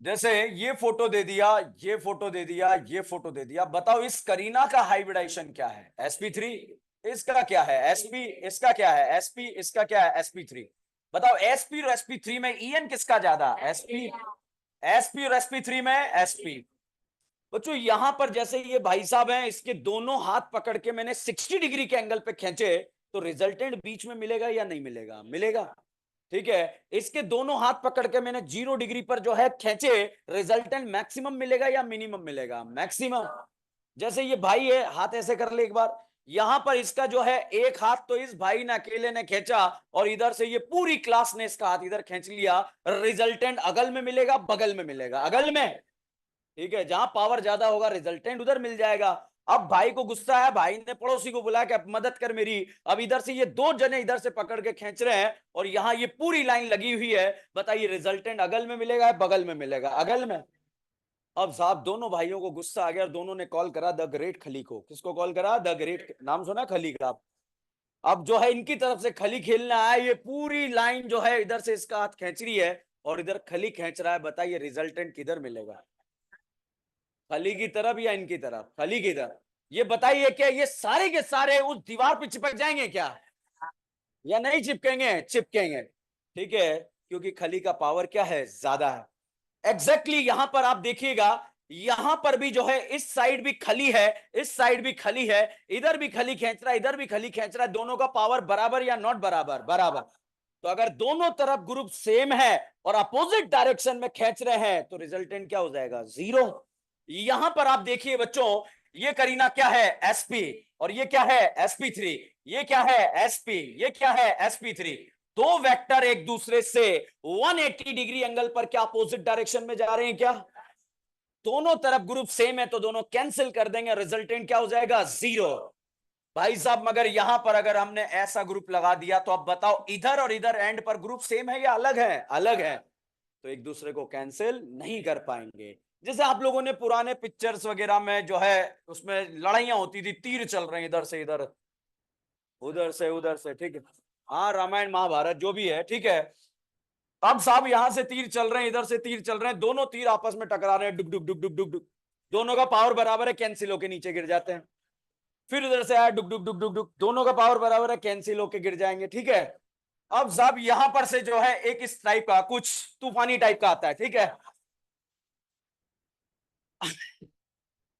जैसे ये फोटो दे दिया, ये फोटो दे दिया, ये फोटो दे दिया, बताओ इस करीना का हाइब्रिडाइजेशन क्या है? sp3। इसका क्या है? sp। इसका क्या है? sp। इसका क्या है? sp3। बताओ sp और sp3 में en किसका ज्यादा? sp। sp और sp3 में sp। बच्चों यहां पर जैसे ये भाई साहब हैं, इसके दोनों हाथ पकड़ के मैंने 60 डिग्री के एंगल पे खींचे, तो रिजल्टेंट बीच में मिलेगा या नहीं मिलेगा? मिलेगा। ठीक है, इसके दोनों हाथ पकड़ के मैंने 0 डिग्री पर जो है खींचे, रिजल्टेंट मैक्सिमम मिलेगा या मिनिमम मिलेगा? मैक्सिमम। जैसे ये भाई है, हाथ ऐसे कर ले एक बार, यहां पर इसका जो है एक हाथ तो इस भाई ने अकेले ने खींचा और इधर से ये पूरी क्लास ने इसका हाथ इधर खींच लिया, रिजल्टेंट अगल में मिलेगा बगल में मिलेगा? अगल में। ठीक है, जहां पावर ज्यादा होगा रिजल्टेंट उधर मिल जाएगा। अब भाई को गुस्सा है, भाई ने पड़ोसी को बुलाया कि अब मदद कर मेरी। अब इधर से ये दो जने इधर से पकड़ के खींच रहे हैं और यहां ये पूरी लाइन लगी हुई है, बताइए रिजल्टेंट अगल में मिलेगा या बगल में मिलेगा? अगल में। अब साहब दोनों भाइयों को गुस्सा आ गया और दोनों ने कॉल करा द ग्रेट खली को। किसको कॉल करा? द ग्रेट, नाम सुना खली का? अब जो है इनकी तरफ से खली खेलने आया, ये पूरी लाइन जो है इधर से इसका हाथ खींच रही है और इधर खली खींच रहा है, बताइए रिजल्टेंट किधर मिलेगा? खली की तरफ या इनकी तरफ? खली की तरफ। ये बताइए क्या ये सारे के सारे उस दीवार पे चिपक जाएंगे क्या या नहीं चिपकेंगे? चिपकेंगे। ठीक है, क्योंकि खली का पावर क्या है? ज्यादा है। एग्जैक्टली यहां पर आप देखिएगा, यहां पर भी जो है इस साइड भी खली है, इस साइड भी खली है, इधर भी खली खींच रहा है, इधर भी खली खींच रहा है, दोनों का पावर बराबर या नॉट बराबर? बराबर। तो अगर दोनों तरफ ग्रुप सेम है और अपोजिट डायरेक्शन में खींच रहे हैं तो रिजल्टेंट क्या हो जाएगा? जीरो। यहां पर आप देखिए बच्चों, ये करीना क्या है? एसपी। और ये क्या है? sp3। ये क्या है? sp। ये क्या है? sp3। दो वेक्टर एक दूसरे से 180 डिग्री एंगल पर क्या अपोजिट डायरेक्शन में जा रहे हैं क्या? दोनों तरफ ग्रुप सेम है तो दोनों कैंसिल कर देंगे, रिजल्टेंट क्या हो जाएगा? जीरो। भाई साहब मगर यहां पर अगर हमने ऐसा ग्रुप लगा दिया तो अब बताओ इधर और इधर एंड पर ग्रुप सेम है या अलग है? अलग है, तो एक दूसरे को कैंसिल नहीं कर पाएंगे। जैसे आप लोगों ने पुराने पिक्चर्स वगैरह में जो है उसमें लड़ाइयां होती थी, तीर चल रहे हैं इधर से इधर, उधर से उधर से, ठीक है, हाँ रामायण महाभारत जो भी है, ठीक है। अब साहब यहां से तीर चल रहे हैं, इधर से तीर चल रहे हैं, दोनों तीर आपस में टकरा रहे हैं, डुक डुक डुक डुक डुक डुक, दोनों का पावर बराबर है, कैंसिल होके नीचे गिर जाते हैं। फिर उधर से आया डुक डुक डुक डुक डुक, दोनों का पावर बराबर है, कैंसिल होके गिर जाएंगे, ठीक है। अब साहब यहां पर से जो है एक इस टाइप का कुछ तूफानी टाइप का आता है, ठीक है।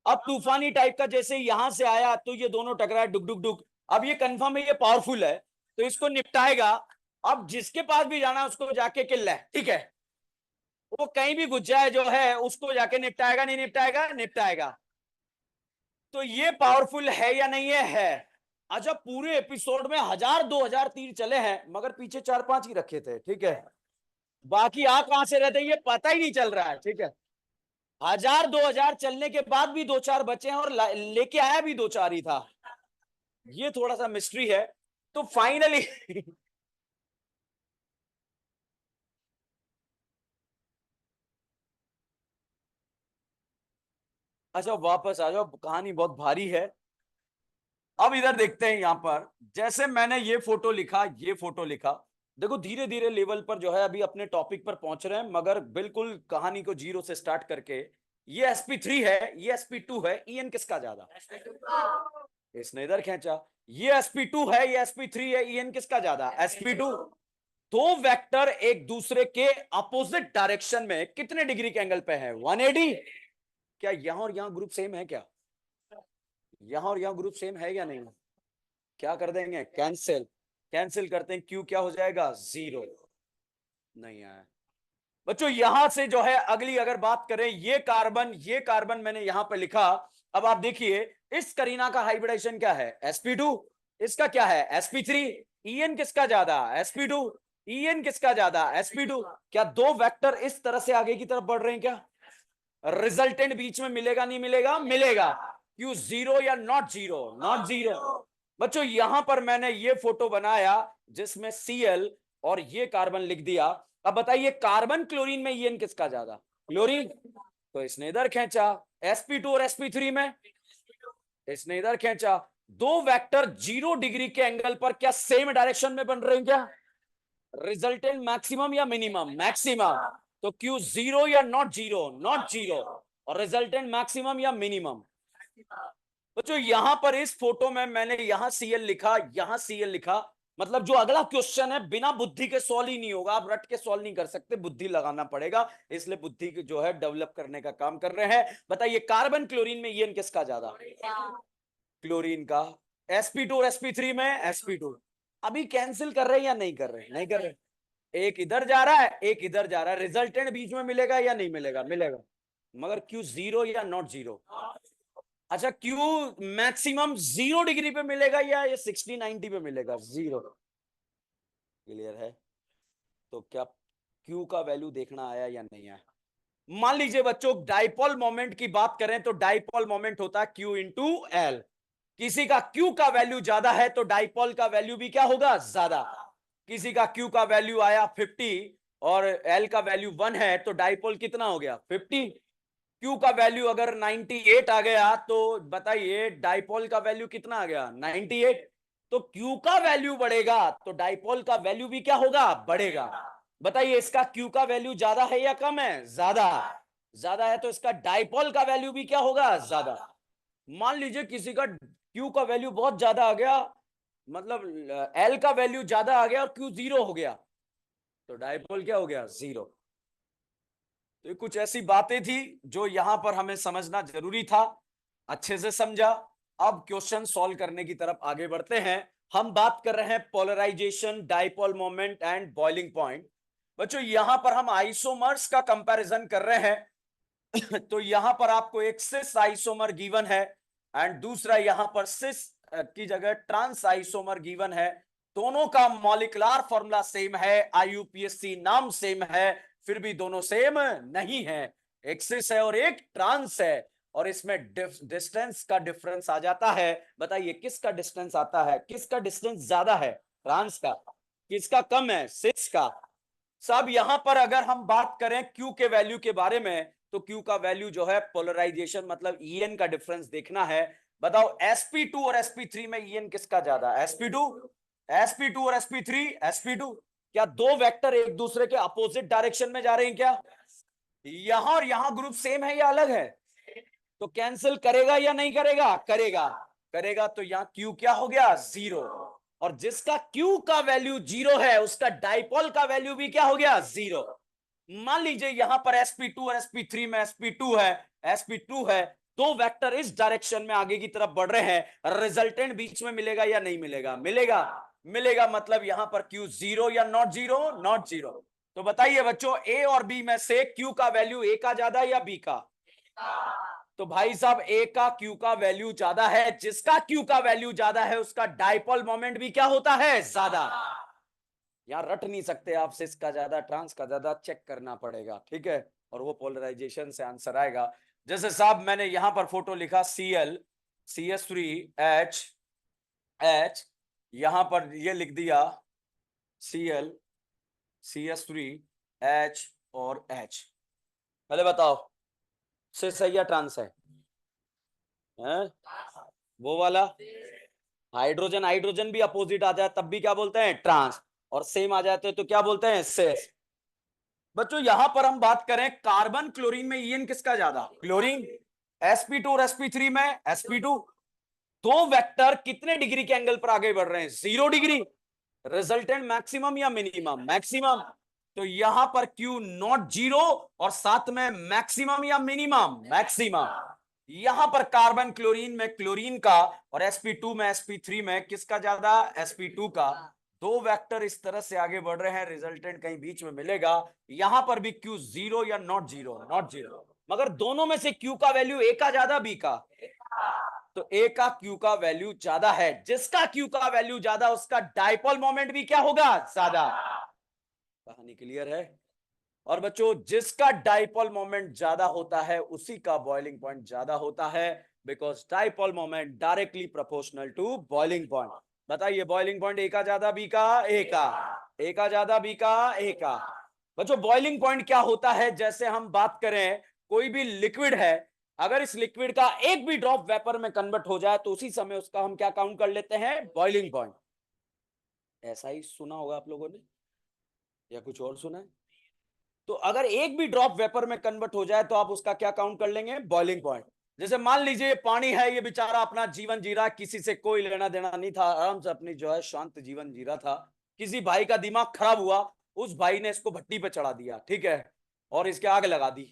अब तूफानी टाइप का जैसे यहां से आया तो ये दोनों टकराए डुक डुक डुक। अब ये कंफर्म है ये पावरफुल है तो इसको निपटाएगा। अब जिसके पास भी जाना है उसको जाके किल है, ठीक है, वो कहीं भी घुस जाए जो है उसको जाके निपटाएगा, नहीं निपटाएगा? निपटाएगा। तो ये पावरफुल है या नहीं है? है। अच्छा, पूरे एपिसोड में 1000 2000 तीर चले हैं मगर पीछे 4 5 ही रखे थे, ठीक है, बाकी आ कहां से रहते ये पता ही नहीं चल रहा है, ठीक है। 1000 2000 चलने के बाद भी 2 4 बचे हैं और लेके आया भी 2 4 ही था, ये थोड़ा सा मिस्ट्री है। तो फाइनली अच्छा वापस आ जाओ, कहानी बहुत भारी है। अब इधर देखते हैं यहां पर, जैसे मैंने ये फोटो लिखा, ये फोटो लिखा, देखो धीरे धीरे लेवल पर जो है अभी अपने टॉपिक पर पहुंच रहे हैं मगर बिल्कुल कहानी को जीरो से स्टार्ट करके। ये sp3 है, ये sp2 है, ईएन किसका ज्यादा? इसने इधर खींचा। ये sp2 है, ये sp3 है, ईएन किसका ज्यादा? sp2। दो वेक्टर एक दूसरे के अपोजिट डायरेक्शन में कितने डिग्री के एंगल पे है? 180। क्या यहां और यहां ग्रुप सेम है क्या? यहां और यहां ग्रुप सेम है या नहीं? क्या कर देंगे? कैंसिल। कैंसिल करते हैं, क्यू क्या हो जाएगा? जीरो। नहीं आया बच्चों। यहां से जो है अगली अगर बात करें, ये कार्बन मैंने यहां पर लिखा। अब आप देखिए इस करीना का हाइब्रिडेशन क्या है? sp2। इसका क्या है? sp3। ईएन किसका ज्यादा? sp2। ईएन किसका ज्यादा? sp2। क्या दो वेक्टर इस तरह से आगे की तरफ बढ़ रहे हैं क्या? रिजल्टेंट बीच में मिलेगा नहीं मिलेगा? मिलेगा। क्यू जीरो या नॉट जीरो? Not zero. बच्चों यहां पर मैंने ये फोटो बनाया जिसमें Cl और ये कार्बन लिख दिया। अब बताइए कार्बन क्लोरीन में ईएन किसका ज्यादा? क्लोरीन। तो इसने इधर खींचा। sp2 और sp3 में इसने इधर खींचा। दो वेक्टर 0 डिग्री के एंगल पर क्या सेम डायरेक्शन में बन रहे हैं क्या? रिजल्टेंट मैक्सिमम या मिनिमम? मैक्सिमम। तो क्यू जीरो या नॉट जीरो? Not zero. और रिजल्टेंट मैक्सिमम या मिनिमम? तो जो यहां पर इस फोटो में मैंने यहां सीएल लिखा, यहां सीएल लिखा, मतलब जो अगला क्वेश्चन है बिना बुद्धि के सॉल्व ही नहीं होगा, आप रट के सॉल्व नहीं कर सकते, बुद्धि लगाना पड़ेगा। इसलिए बुद्धि की जो है डेवलप करने का काम कर रहे हैं। बताइए कार्बन क्लोरीन में ईएन किसका ज्यादा? क्लोरीन का। sp2 और sp3 में sp2। अभी कैंसिल कर रहे हैं या नहीं कर रहे? नहीं कर रहे। एक इधर जा रहा है, एक इधर जा रहा है, रिजल्टेंट बीच में मिलेगा या नहीं मिलेगा? मिलेगा। मगर क्यू जीरो या नॉट जीरो? अच्छा, क्यू मैक्सिमम 0 डिग्री पे मिलेगा या ये 60-90 पे मिलेगा? 0। क्लियर है? तो क्या क्यू का वैल्यू देखना आया या नहीं आया? मान लीजिए बच्चों, डाइपोल मोमेंट की बात करें तो डाइपोल मोमेंट होता है क्यू इंटू एल। किसी का क्यू का वैल्यू ज्यादा है तो डाइपोल का वैल्यू भी क्या होगा? ज्यादा। किसी का क्यू का वैल्यू आया 50 और एल का वैल्यू 1 है तो डाइपोल कितना हो गया? 50। क्यू का वैल्यू अगर 98 आ गया तो बताइए डाइपोल का वैल्यू कितना आ गया? 98। तो क्यू का वैल्यू बढ़ेगा तो डाइपोल का वैल्यू भी क्या होगा? बढ़ेगा। बताइए इसका क्यू का वैल्यू ज्यादा है या कम है? ज्यादा। ज्यादा है तो इसका डाइपोल का वैल्यू भी क्या होगा? ज्यादा। मान लीजिए किसी का क्यू का वैल्यू बहुत ज्यादा आ गया, मतलब एल का वैल्यू ज्यादा आ गया और क्यू 0 हो गया, तो डाइपोल क्या हो गया? 0। तो ये कुछ ऐसी बातें थी जो यहां पर हमें समझना जरूरी था। अच्छे से समझा। अब क्वेश्चन सॉल्व करने की तरफ आगे बढ़ते हैं। हम बात कर रहे हैं polarisation, dipole moment and boiling point. बच्चों यहां पर हम आइसोमर्स का कंपैरिजन कर रहे हैं तो यहां पर आपको एक सिस आइसोमर गिवन है एंड दूसरा यहां पर सिस की जगह ट्रांस आइसोमर गिवन है। दोनों का मॉलिक्यूलर फॉर्मूला सेम है, आईयूपीएसी नाम सेम है, फिर भी दोनों सेम नहीं है। एक सिस है और एक ट्रांस है और इसमें डिस्टेंस का डिफरेंस आ जाता है। बताइए किसका डिस्टेंस आता है? किसका डिस्टेंस ज्यादा है? ट्रांस का। किसका कम है? सिस का। सब यहां पर अगर हम बात करें क्यू के वैल्यू के बारे में तो क्यू का वैल्यू जो है पोलराइजेशन मतलब ईएन का डिफरेंस देखना है। बताओ sp2 और sp3 में ईएन किसका ज्यादा? sp2। sp2 और sp3। sp2। क्या दो वेक्टर एक दूसरे के अपोजिट डायरेक्शन में जा रहे हैं क्या? यहां और यहां ग्रुप सेम है या अलग है? तो कैंसिल करेगा या नहीं करेगा? करेगा। करेगा तो यहां क्यू क्या हो गया? 0। और जिसका क्यू का वैल्यू 0 है उसका डाइपोल का वैल्यू भी क्या हो गया? 0। मान लीजिए यहां पर sp2 और sp3 में sp2 है, sp2 है, दो वेक्टर इस डायरेक्शन में आगे की तरफ बढ़ रहे हैं, रिजल्टेंट बीच में मिलेगा या नहीं मिलेगा? मिलेगा। मिलेगा मतलब यहां पर क्यू 0 या नॉट 0? नॉट 0। तो बताइए बच्चों ए और बी में से क्यू का वैल्यू ए का ज्यादा या बी का? तो भाई साहब ए का क्यू का वैल्यू ज्यादा है। जिसका क्यू का वैल्यू ज्यादा है उसका डाइपोल मोमेंट भी क्या होता है? ज्यादा। यहां रट नहीं सकते आप, सिस का ज्यादा ट्रांस का ज्यादा, चेक करना पड़ेगा, ठीक है? और वो पोलराइजेशन से आंसर आएगा। जैसे साहब मैंने यहां पर फोटो लिखा Cl CH3H H, यहां पर ये लिख दिया Cl CH3H और H। पहले बताओ सिस है या ट्रांस है? हैं? वो वाला हाइड्रोजन, हाइड्रोजन भी अपोजिट आ जाए तब भी क्या बोलते हैं? ट्रांस। और सेम आ जाते हैं तो क्या बोलते हैं? सिस। बच्चों यहां पर हम बात करें कार्बन क्लोरीन में ईएन किसका ज्यादा? क्लोरीन। sp2 और sp3 में sp2। दो वेक्टर कितने डिग्री के एंगल पर आगे बढ़ रहे हैं? 0 डिग्री। रिजल्टेंट मैक्सिमम या मिनिमम? मैक्सिमम। तो यहां पर Q नॉट 0 और साथ में मैक्सिमम या मिनिमम? मैक्सिमम। यहां पर कार्बन क्लोरीन में क्लोरीन का और sp2 में sp3 में किसका ज्यादा? sp2 का। दो वेक्टर इस तरह से आगे बढ़ रहे हैं, रिजल्टेंट कहीं बीच में मिलेगा। यहां पर भी Q 0 या नॉट 0? नॉट 0। मगर दोनों में से Q का वैल्यू ए का ज्यादा बी का? तो ए का क्यू का वैल्यू ज्यादा है। जिसका क्यू का वैल्यू ज्यादा उसका डाइपोल मोमेंट भी क्या होगा? ज्यादा। कहानी क्लियर है? और बच्चों जिसका डाइपोल मोमेंट ज्यादा होता है उसी का बॉइलिंग पॉइंट ज्यादा होता है, because dipole moment directly proportional to boiling point. बताइए बॉइलिंग पॉइंट ए का ज्यादा बी का? ए का। ए का ज्यादा बी का? ए का। बच्चों बॉइलिंग पॉइंट क्या होता है? जैसे हम बात करें कोई भी लिक्विड है, अगर इस लिक्विड का एक भी ड्रॉप वेपर में कन्वर्ट हो जाए तो उसी समय उसका हम क्या काउंट कर लेते हैं? Boiling point. ऐसा ही सुना होगा आप लोगों ने या कुछ और सुना है? तो अगर एक भी ड्रॉप वेपर में कन्वर्ट हो जाए तो आप उसका क्या काउंट कर लेंगे? Boiling point. जैसे मान लीजिए पानी है, ये बेचारा अपना जीवन जी रहा, किसी से कोई लेना देना नहीं था, आराम से अपनी जो है शांत जीवन जी रहा था। किसी भाई का दिमाग खराब हुआ, उस भाई ने इसको भट्टी पे चढ़ा दिया, ठीक है, और इसके आग लगा दी।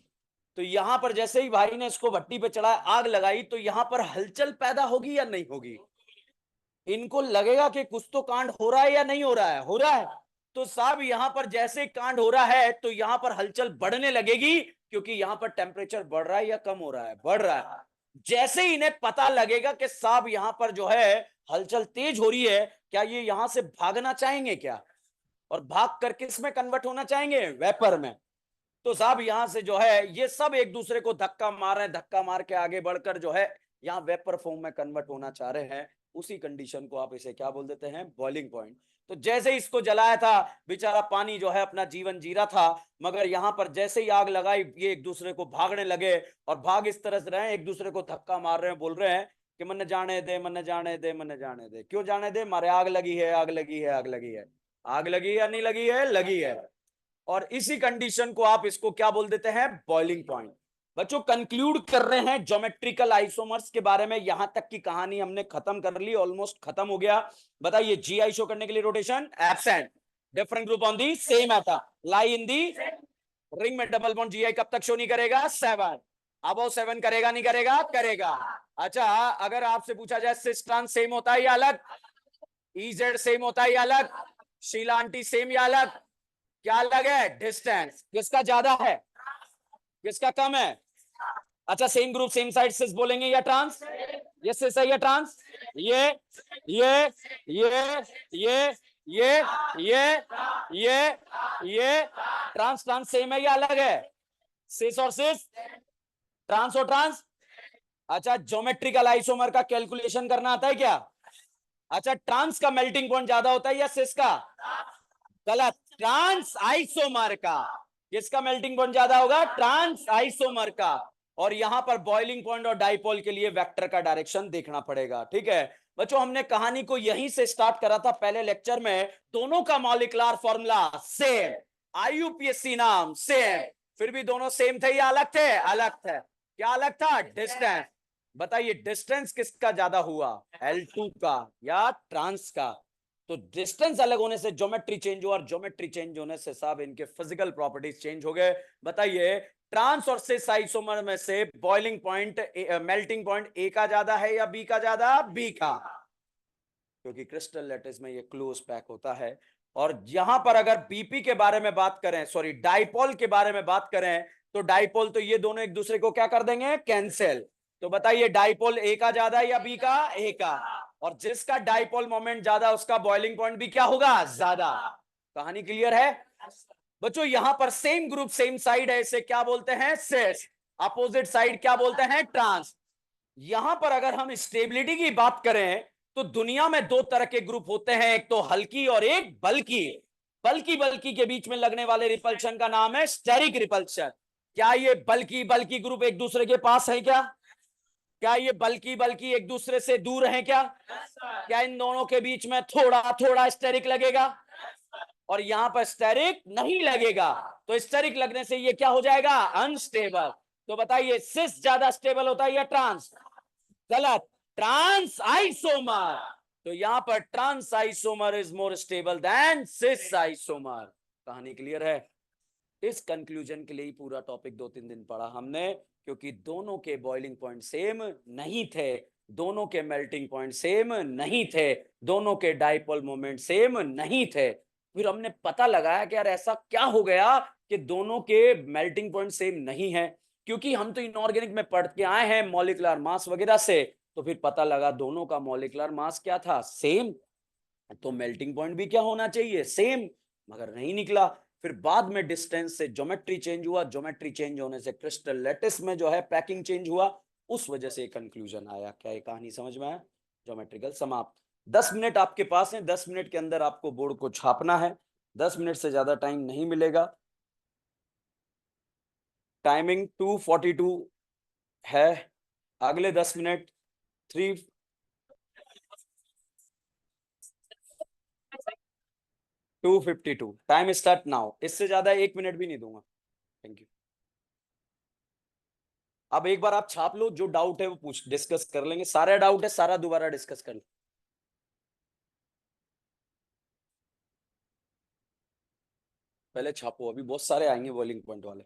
तो यहां पर जैसे ही भाई ने इसको भट्टी पे चढ़ाया, आग लगाई, तो यहां पर हलचल पैदा होगी या नहीं होगी? इनको लगेगा कि कुछ तो कांड हो रहा है या नहीं हो रहा है? हो रहा है। तो साहब यहां पर जैसे कांड हो रहा है तो यहां पर हलचल बढ़ने लगेगी, क्योंकि यहां पर टेम्परेचर बढ़ रहा है या कम हो रहा है, बढ़ रहा है। जैसे ही इन्हें पता लगेगा कि साहब यहां पर जो है हलचल तेज हो रही है, क्या ये यहां से भागना चाहेंगे क्या, और भाग कर किस में कन्वर्ट होना चाहेंगे, वेपर में। तो साहब यहां से जो है ये सब एक दूसरे को धक्का मार रहे हैं, धक्का मार के आगे बढ़कर जो है यहाँ वेपर फॉर्म में कन्वर्ट होना चाह रहे हैं। उसी कंडीशन को आप इसे क्या बोल देते हैं, बॉइलिंग पॉइंट। तो जैसे ही इसको जलाया था, बेचारा पानी जो है अपना जीवन जी रहा था, मगर यहाँ पर जैसे ही आग लगाई ये एक दूसरे को भागने लगे, और भाग इस तरह से रहे हैं, एक दूसरे को धक्का मार रहे हैं, बोल रहे हैं कि मन जाने दे, मन जाने दे, मन जाने दे। क्यों जाने दे, मारे आग लगी है, आग लगी है, आग लगी है। आग लगी या नहीं लगी है, लगी है। और इसी कंडीशन को आप इसको क्या बोल देते हैं, बॉइलिंग पॉइंट। बच्चों कंक्लूड कर रहे हैं ज्योमेट्रिकल आइसोमर्स के बारे में, यहां तक की कहानी हमने खत्म कर ली, ऑलमोस्ट खत्म हो गया। बताइए जीआई शो करने के लिए rotation absent, different group on the same atom lie in the ring में डबल बॉन्ड। जीआई कब तक शो नहीं करेगा, 7। अबव 7 करेगा नहीं करेगा, करेगा। अच्छा अगर आपसे पूछा जाए सिस ट्रांस सेम होता है या अलग, इजेड सेम होता है या अलग, शीला आंटी सेम या अलग, क्या अलग है, डिस्टेंस। किसका ज्यादा है, किसका कम है। अच्छा सेम ग्रुप सेम साइड सिस बोलेंगे या ट्रांस, ये सिस है या ट्रांस, ये ये ये ये ये ये ये ये ट्रांस ट्रांस सेम है या अलग है, सिस और सिस, ट्रांस और ट्रांस। अच्छा ज्योमेट्रिकल आइसोमर का कैलकुलेशन करना आता है क्या। अच्छा ट्रांस का मेल्टिंग पॉइंट ज्यादा होता है या सिस का, गलत, ट्रांस आइसोमर का। किसका मेल्टिंग पॉइंट ज्यादा होगा, ट्रांस आइसोमर का। और यहां पर बॉइलिंग पॉइंट और डाइपोल के लिए वेक्टर का डायरेक्शन देखना पड़ेगा, ठीक है। बच्चों हमने कहानी को यहीं से स्टार्ट करा था पहले लेक्चर में, दोनों का मॉलिक्यूलर फॉर्मूला सेम, आईयूपीएसी नाम सेम, फिर भी दोनों सेम थे या अलग थे, अलग थे। क्या अलग था, डिस्टेंस। बताइए डिस्टेंस किसका ज्यादा हुआ, L2 का या ट्रांस का। तो डिस्टेंस अलग होने से ज्योमेट्री चेंज हुआ, और ज्योमेट्री चेंज होने से साहब इनके फिजिकल प्रॉपर्टीज चेंज हो गए। बताइए ट्रांस और सिस आइसोमर में से boiling point melting point A का ज्यादा है या बी का ज्यादा, बी का, क्योंकि क्रिस्टल लैटिस में ये क्लोज पैक होता है। और यहां पर अगर बीपी के बारे में बात करें, सॉरी डाइपोल के बारे में बात करें, तो डाइपोल तो ये दोनों एक दूसरे को क्या कर देंगे, कैंसिल। तो बताइए डाइपोल ए का ज्यादा या बी का, ए का। और जिसका डाइपोल मोमेंट ज्यादा उसका बॉइलिंग पॉइंट भी क्या होगा, ज्यादा। कहानी क्लियर है बच्चों। यहां पर सेम ग्रुप सेम साइड है, इसे क्या बोलते हैं, सिस। अपोजिट साइड क्या बोलते हैं, ट्रांस। यहां पर अगर हम स्टेबिलिटी की बात करें, तो दुनिया में दो तरह के ग्रुप होते हैं, एक तो हल्की और एक बल्की। बल्की बल्की के बीच में लगने वाले रिपल्शन का नाम है स्टेरिक रिपल्शन। क्या ये बल्की बल्की ग्रुप एक दूसरे के पास है क्या, क्या ये बल्की बल्की एक दूसरे से दूर है क्या, क्या इन दोनों के बीच में थोड़ा थोड़ा स्टेरिक लगेगा, और यहां पर स्टेरिक नहीं लगेगा। तो स्टेरिक लगने से ये क्या हो जाएगा, अनस्टेबल। तो बताइए सिस ज्यादा स्टेबल होता है या ट्रांस, गलत, ट्रांस आइसोमर। तो यहां पर trans isomer is more stable than cis isomer. कहानी क्लियर है। इस कंक्लूजन के लिए ही पूरा टॉपिक 2-3 दिन पढ़ा हमने, क्योंकि दोनों के बॉइलिंग पॉइंट सेम नहीं थे, दोनों के मेल्टिंग पॉइंट सेम नहीं थे, दोनों के डाइपोल मोमेंट सेम नहीं थे। फिर हमने पता लगाया कि यार ऐसा क्या हो गया कि दोनों के मेल्टिंग पॉइंट सेम नहीं है, क्योंकि हम तो इनऑर्गेनिक में पढ़ के आए हैं मॉलिक्यूलर मास वगैरह से। तो फिर पता लगा दोनों का मॉलिक्यूलर मास क्या था, सेम, तो मेल्टिंग पॉइंट भी क्या होना चाहिए, सेम, मगर नहीं निकला। फिर बाद में डिस्टेंस से ज्योमेट्री चेंज हुआ, ज्योमेट्री चेंज होने से क्रिस्टल लैटिस में जो है पैकिंग चेंज हुआ, उस वजह से कंक्लूजन आया। क्या ये कहानी समझ में आया, ज्योमेट्रिकल समाप्त। 10 मिनट आपके पास है, 10 मिनट के अंदर आपको बोर्ड को छापना है, 10 मिनट से ज्यादा टाइम नहीं मिलेगा। टाइमिंग 2:42 है, अगले 10 मिनट 3 2:52 टाइम स्टार्ट नाउ, इससे ज्यादा 1 मिनट भी नहीं दूंगा। Thank you. अब एक बार आप छाप लो, जो डाउट है वो पूछ डिस्कस कर लेंगे, सारा डाउट है सारा दोबारा डिस्कस कर लो। पहले छापो, अभी बहुत सारे आएंगे बॉइलिंग पॉइंट वाले।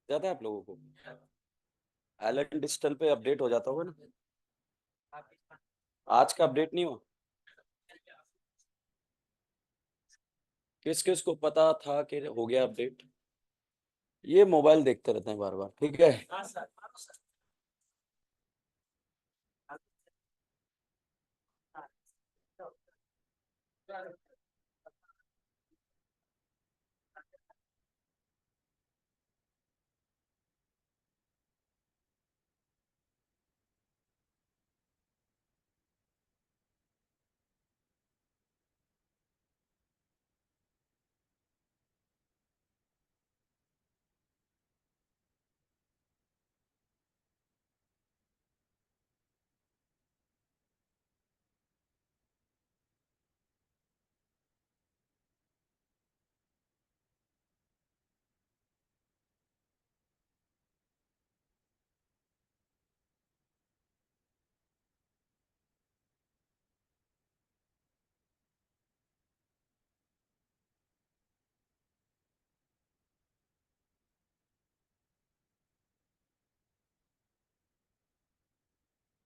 जाता है आप लोगों को? एलन डिजिटल पे अपडेट हो जाता होगा ना? आज का अपडेट नहीं हुआ? किस किस को पता था कि हो गया अपडेट? ये मोबाइल देखते रहते हैं बार बार, ठीक है।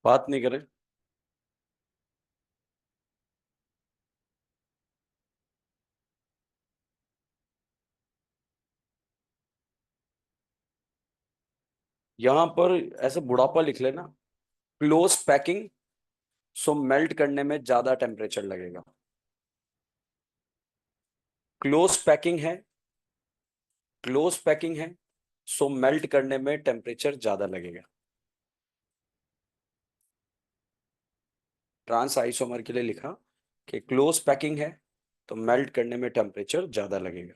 बात नहीं करें। यहाँ पर ऐसे बुढ़ापा लिख लेना। क्लोज पैकिंग, सो मेल्ट करने में ज्यादा टेम्परेचर लगेगा। क्लोज पैकिंग है, क्लोज पैकिंग है, सो मेल्ट करने में टेम्परेचर ज्यादा लगेगा। ट्रांस आइसोमर के लिए लिखा कि क्लोज पैकिंग है तो मेल्ट करने में टेम्परेचर ज्यादा लगेगा।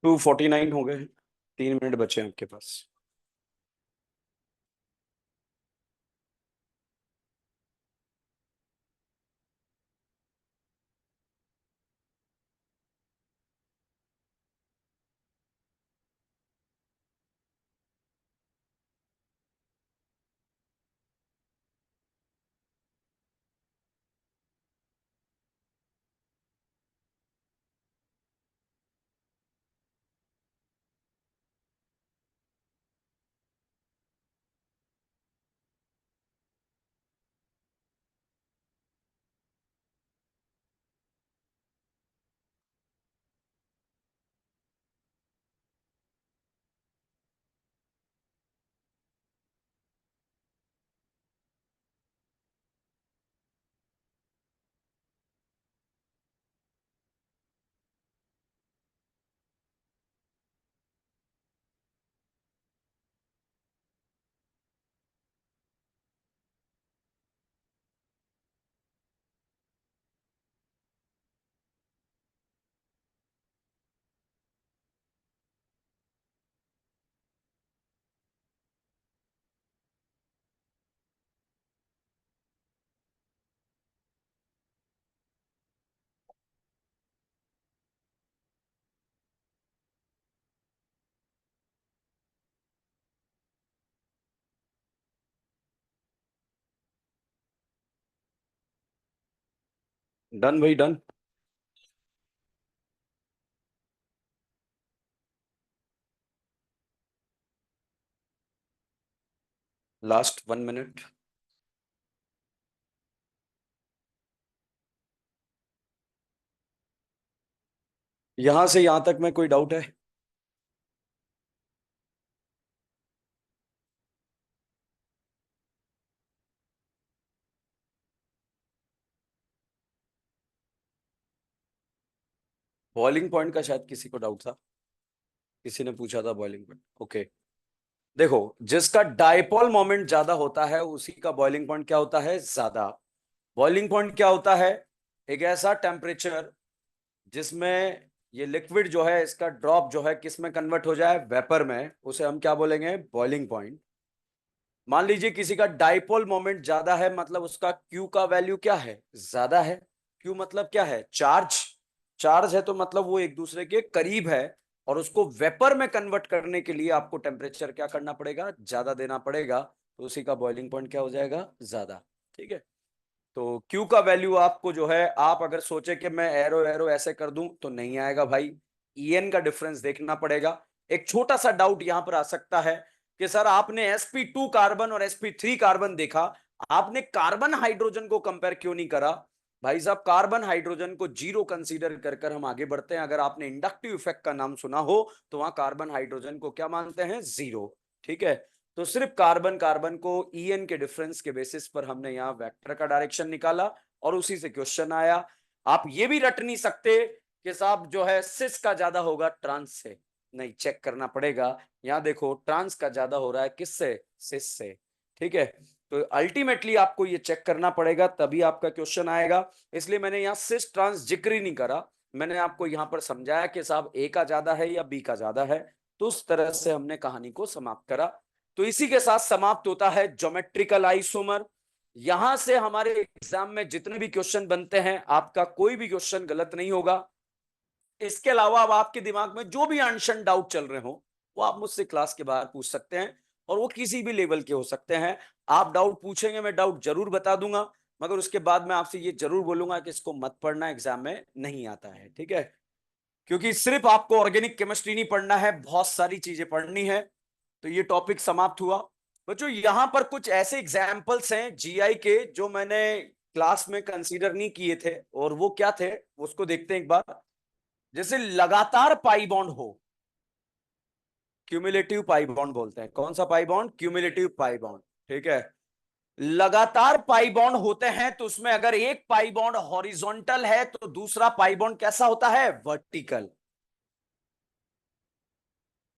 2:49 हो गए हैं। 3 मिनट बचे हैं आपके पास। डन भाई डन। Last 1 minute. यहां से यहां तक में कोई डाउट है? बॉइलिंग पॉइंट का शायद किसी को डाउट था। किसी ने पूछा था बॉइलिंग पॉइंट। ओके। देखो, जिसका डाइपोल मोमेंट ज्यादा होता है उसी का बॉइलिंग पॉइंट क्या होता है? ज्यादा। बॉइलिंग पॉइंट क्या होता है? एक ऐसा टेम्परेचर जिसमें ये लिक्विड जो है इसका ड्रॉप जो है किस में कन्वर्ट हो जाए? वेपर में। उसे हम क्या बोलेंगे? Boiling point. मान लीजिए किसी का डाइपोल मोमेंट ज्यादा है, मतलब उसका क्यू का वैल्यू क्या है? ज्यादा है। क्यू मतलब क्या है? चार्ज। चार्ज है तो मतलब वो एक दूसरे के करीब है, और उसको वेपर में कन्वर्ट करने के लिए आपको टेम्परेचर क्या करना पड़ेगा? ज्यादा देना पड़ेगा। तो उसी का बॉइलिंग पॉइंट क्या हो जाएगा? ज्यादा। ठीक है। तो Q का वैल्यू आपको जो है, आप अगर सोचे कि मैं एरो एरो ऐसे कर दूं तो नहीं आएगा भाई। EN का डिफरेंस देखना पड़ेगा। एक छोटा सा डाउट यहां पर आ सकता है कि सर आपने sp2 कार्बन और sp3 कार्बन देखा, आपने कार्बन हाइड्रोजन को कंपेयर क्यों नहीं करा? भाई साहब, कार्बन हाइड्रोजन को जीरो कंसीडर कर कर हम आगे बढ़ते हैं। अगर आपने इंडक्टिव इफेक्ट का नाम सुना हो तो वहां कार्बन हाइड्रोजन को क्या मानते हैं? जीरो। ठीक है। तो सिर्फ कार्बन कार्बन को ईएन के डिफरेंस के बेसिस पर हमने यहाँ वेक्टर का डायरेक्शन निकाला, और उसी से क्वेश्चन आया। आप ये भी रट नहीं सकते कि साहब जो है सिस का ज्यादा होगा ट्रांस से। नहीं, चेक करना पड़ेगा। यहाँ देखो, ट्रांस का ज्यादा हो रहा है किससे? सिस से। ठीक है। तो अल्टीमेटली आपको ये चेक करना पड़ेगा, तभी आपका क्वेश्चन आएगा। इसलिए मैंने यहाँ सिस ट्रांस जिक्र ही नहीं करा। मैंने आपको यहाँ पर समझाया कि साहब ए का ज्यादा है या बी का ज्यादा है। तो उस तरह से हमने कहानी को समाप्त करा। तो इसी के साथ समाप्त होता है ज्योमेट्रिकल आइसोमर। यहां से हमारे एग्जाम में जितने भी क्वेश्चन बनते हैं, आपका कोई भी क्वेश्चन गलत नहीं होगा। इसके अलावा अब आपके दिमाग में जो भी अनशन डाउट चल रहे हो, वो आप मुझसे क्लास के बाहर पूछ सकते हैं, और वो किसी भी लेवल के हो सकते हैं। आप डाउट पूछेंगे, मैं डाउट जरूर बता दूंगा, मगर उसके बाद मैं आपसे ये जरूर बोलूंगा कि इसको मत पढ़ना, एग्जाम में नहीं आता है। ठीक है। क्योंकि सिर्फ आपको ऑर्गेनिक केमिस्ट्री नहीं पढ़ना है, बहुत सारी चीजें पढ़नी है। तो ये टॉपिक समाप्त हुआ। बच्चों, यहां पर कुछ ऐसे एग्जाम्पल्स हैं जीआई के जो मैंने क्लास में कंसीडर नहीं किए थे, और वो क्या थे उसको देखते हैं एक बार। जैसे लगातार पाई बॉन्ड हो, क्यूमुलेटिव पाई बॉन्ड बोलते हैं। कौन सा pi bond? Cumulative pi bond. ठीक है। लगातार पाई बॉन्ड होते हैं तो उसमें अगर एक पाई बॉन्ड हॉरिजॉन्टल है तो दूसरा पाई बॉन्ड कैसा होता है? वर्टिकल।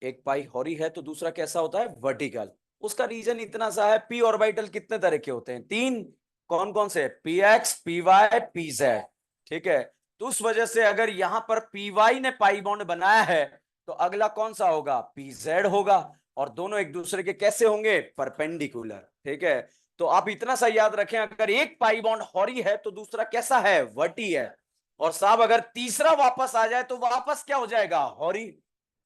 एक पाई हॉरी है तो दूसरा कैसा होता है? वर्टिकल। उसका रीजन इतना सा है, पी ऑर्बिटल कितने तरह के होते हैं? तीन। कौन कौन से? P X, P Y, P Z. ठीक है। तो उस वजह से अगर यहां पर पी वाई ने पाई बॉन्ड बनाया है, तो अगला कौन सा होगा? पी जेड होगा। और दोनों एक दूसरे के कैसे होंगे? परपेंडिकुलर। ठीक है। तो आप इतना सा याद रखें, अगर एक पाई बॉन्ड हॉरी है तो दूसरा कैसा है? वर्टी है। और साहब अगर तीसरा वापस आ जाए तो वापस क्या हो जाएगा? हॉरी।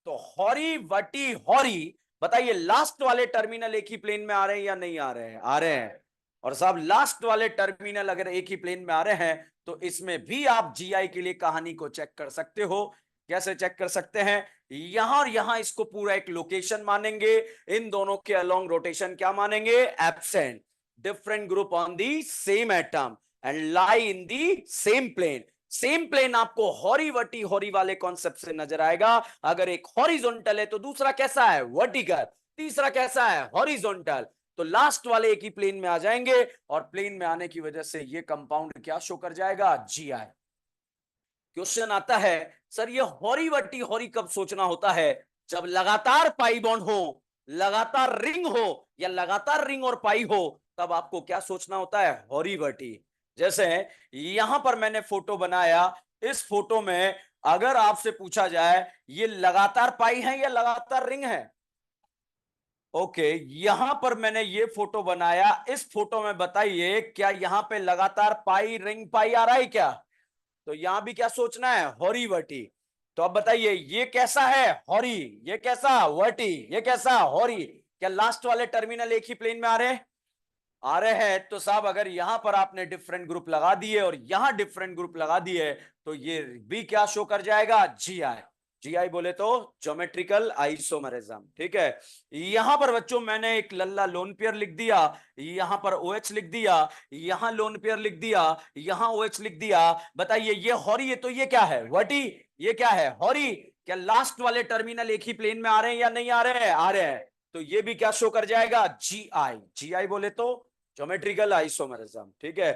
तो हॉरी वटी हॉरी। बताइए, लास्ट वाले टर्मिनल एक ही प्लेन में आ रहे हैं या नहीं आ रहे हैं? आ रहे हैं। और साहब लास्ट वाले टर्मिनल अगर एक ही प्लेन में आ रहे हैं, तो इसमें भी आप जीआई के लिए कहानी को चेक कर सकते हो। कैसे चेक कर सकते हैं? यहां और यहां इसको पूरा एक लोकेशन मानेंगे। इन दोनों के अलोंग रोटेशन क्या मानेंगे? Absent. Different group on the same atom and lie in the same plane. Same plane आपको हॉरी वटी हॉरी वाले कॉन्सेप्ट से नजर आएगा। अगर एक हॉरिजॉन्टल है तो दूसरा कैसा है? वर्टिकल। तीसरा कैसा है? हॉरिजॉन्टल। तो लास्ट वाले एक ही प्लेन में आ जाएंगे, और प्लेन में आने की वजह से ये कंपाउंड क्या शो कर जाएगा? जीआई। क्वेश्चन आता है, सर ये हॉरी वटी हॉरी कब सोचना होता है? जब लगातार पाई बॉन्ड हो, लगातार रिंग हो, या लगातार रिंग और पाई हो, तब आपको क्या सोचना होता है? हॉरी वटी। जैसे यहां पर मैंने फोटो बनाया, इस फोटो में अगर आपसे पूछा जाए ये लगातार पाई है या लगातार रिंग है? ओके। यहां पर मैंने ये फोटो बनाया, इस फोटो में बताइए क्या यहां पे लगातार पाई रिंग पाई आ रहा है क्या? तो यहां भी क्या सोचना है? हॉरी वर्टी। तो अब बताइए, ये कैसा है? हॉरी। ये कैसा? वर्टी। ये कैसा? हॉरी। क्या लास्ट वाले टर्मिनल एक ही प्लेन में आ रहे हैं? आ रहे हैं तो साहब अगर यहां पर आपने डिफरेंट ग्रुप लगा दिए और यहां डिफरेंट ग्रुप लगा दिए तो ये भी क्या शो कर जाएगा, जीआई। जीआई बोले तो ज्योमेट्रिकल आइसोमरिज्म, ठीक है। यहां पर बच्चों मैंने एक लल्ला लोन पेयर लिख दिया, यहां पर ओएच लिख दिया, यहां लोन पेयर लिख दिया, यहां ओएच लिख दिया। बताइए ये हॉरी है तो ये क्या है, वर्टी। ये क्या है, हॉरी। क्या लास्ट वाले टर्मिनल एक ही प्लेन में आ रहे हैं या नहीं आ रहे हैं, आ रहे हैं। तो ये भी क्या शो कर जाएगा, जीआई। जीआई बोले तो ज्योमेट्रिकल आइसोमरिज्म, ठीक है।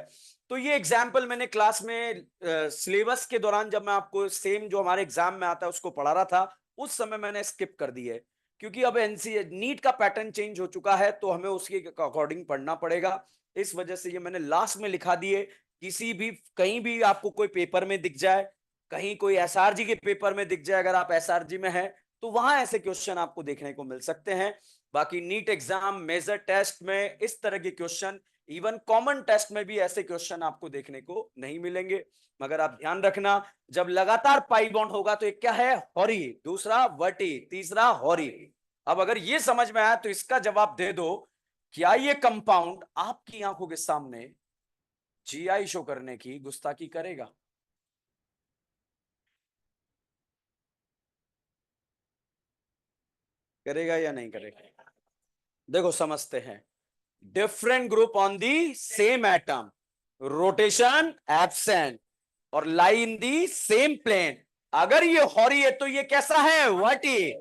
तो ये एग्जाम्पल मैंने क्लास में सिलेबस के दौरान जब मैं आपको सेम जो हमारे एग्जाम में आता है उसको पढ़ा रहा था, उस समय मैंने स्किप कर दी है, क्योंकि अब एनसी नीट का पैटर्न चेंज हो चुका है तो हमें उसके अकॉर्डिंग पढ़ना पड़ेगा। इस वजह से ये मैंने लास्ट में लिखा दिए। किसी भी कहीं भी आपको कोई पेपर में दिख जाए, कहीं कोई एसआरजी के पेपर में दिख जाए, अगर आप एसआरजी में हैं तो वहां ऐसे क्वेश्चन आपको देखने को मिल सकते हैं। बाकी नीट एग्जाम मेजर टेस्ट में इस तरह के क्वेश्चन, इवन कॉमन टेस्ट में भी ऐसे क्वेश्चन आपको देखने को नहीं मिलेंगे। मगर आप ध्यान रखना, जब लगातार पाई बॉन्ड होगा तो एक क्या है, हॉरी, दूसरा वर्टी, तीसरा हॉरी। अब अगर ये समझ में आया तो इसका जवाब दे दो, क्या ये कंपाउंड आपकी आंखों के सामने जीआई शो करने की गुस्ताखी करेगा। करेगा या नहीं करेगा, देखो समझते हैं। Different group on the same atom, rotation absent, और लाई इन दी सेम प्लेन। अगर ये हॉरी है तो ये कैसा है, वर्टी।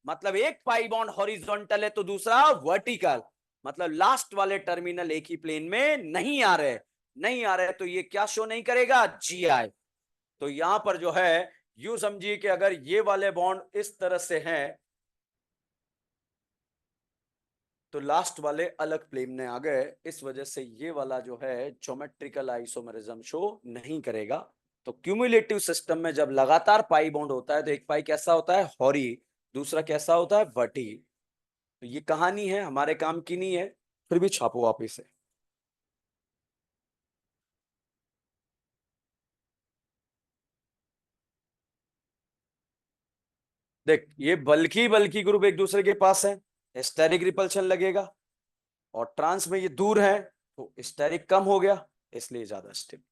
मतलब एक पाई बॉन्ड हॉरिजॉन्टल है तो दूसरा वर्टिकल। मतलब लास्ट वाले टर्मिनल एक ही प्लेन में नहीं आ रहे, नहीं आ रहे तो ये क्या शो नहीं करेगा, जीआई। तो यहां पर जो है यूं समझिए कि अगर ये वाले बॉन्ड इस तरह से हैं तो लास्ट वाले अलग प्लेन में आ गए, इस वजह से ये वाला जो है ज्योमेट्रिकल आइसोमरिज्म शो नहीं करेगा। तो क्यूमुलेटिव सिस्टम में जब लगातार पाई बॉन्ड होता है तो एक पाई कैसा होता है, हॉरी, दूसरा कैसा होता है, वर्टी। तो ये कहानी है, हमारे काम की नहीं है, फिर भी छापो आप इसे। देख ये बल्कि बल्कि ग्रुप एक दूसरे के पास है, स्टेरिक रिपल्शन लगेगा, और ट्रांस में ये दूर है तो स्टेरिक कम हो गया, इसलिए ज्यादा स्टेबल।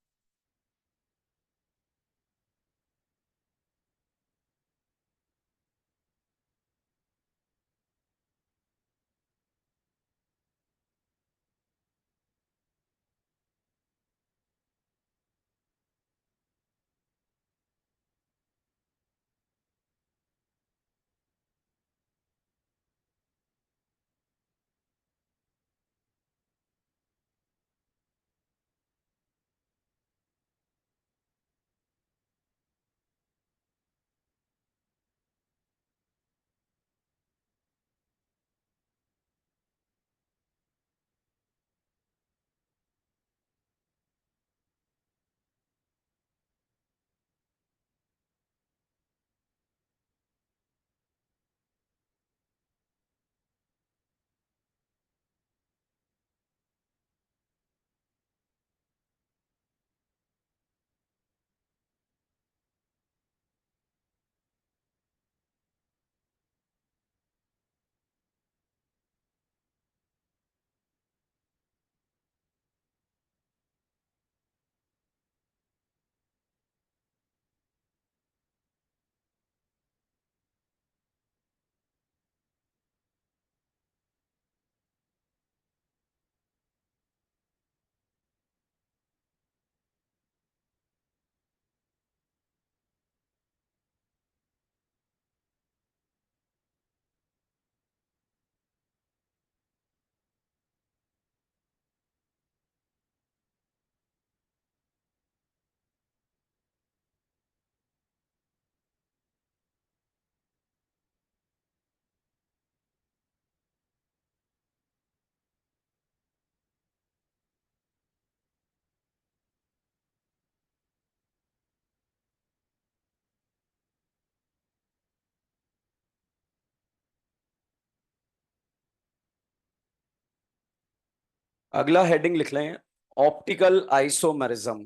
अगला हेडिंग लिख लें, optical isomerism.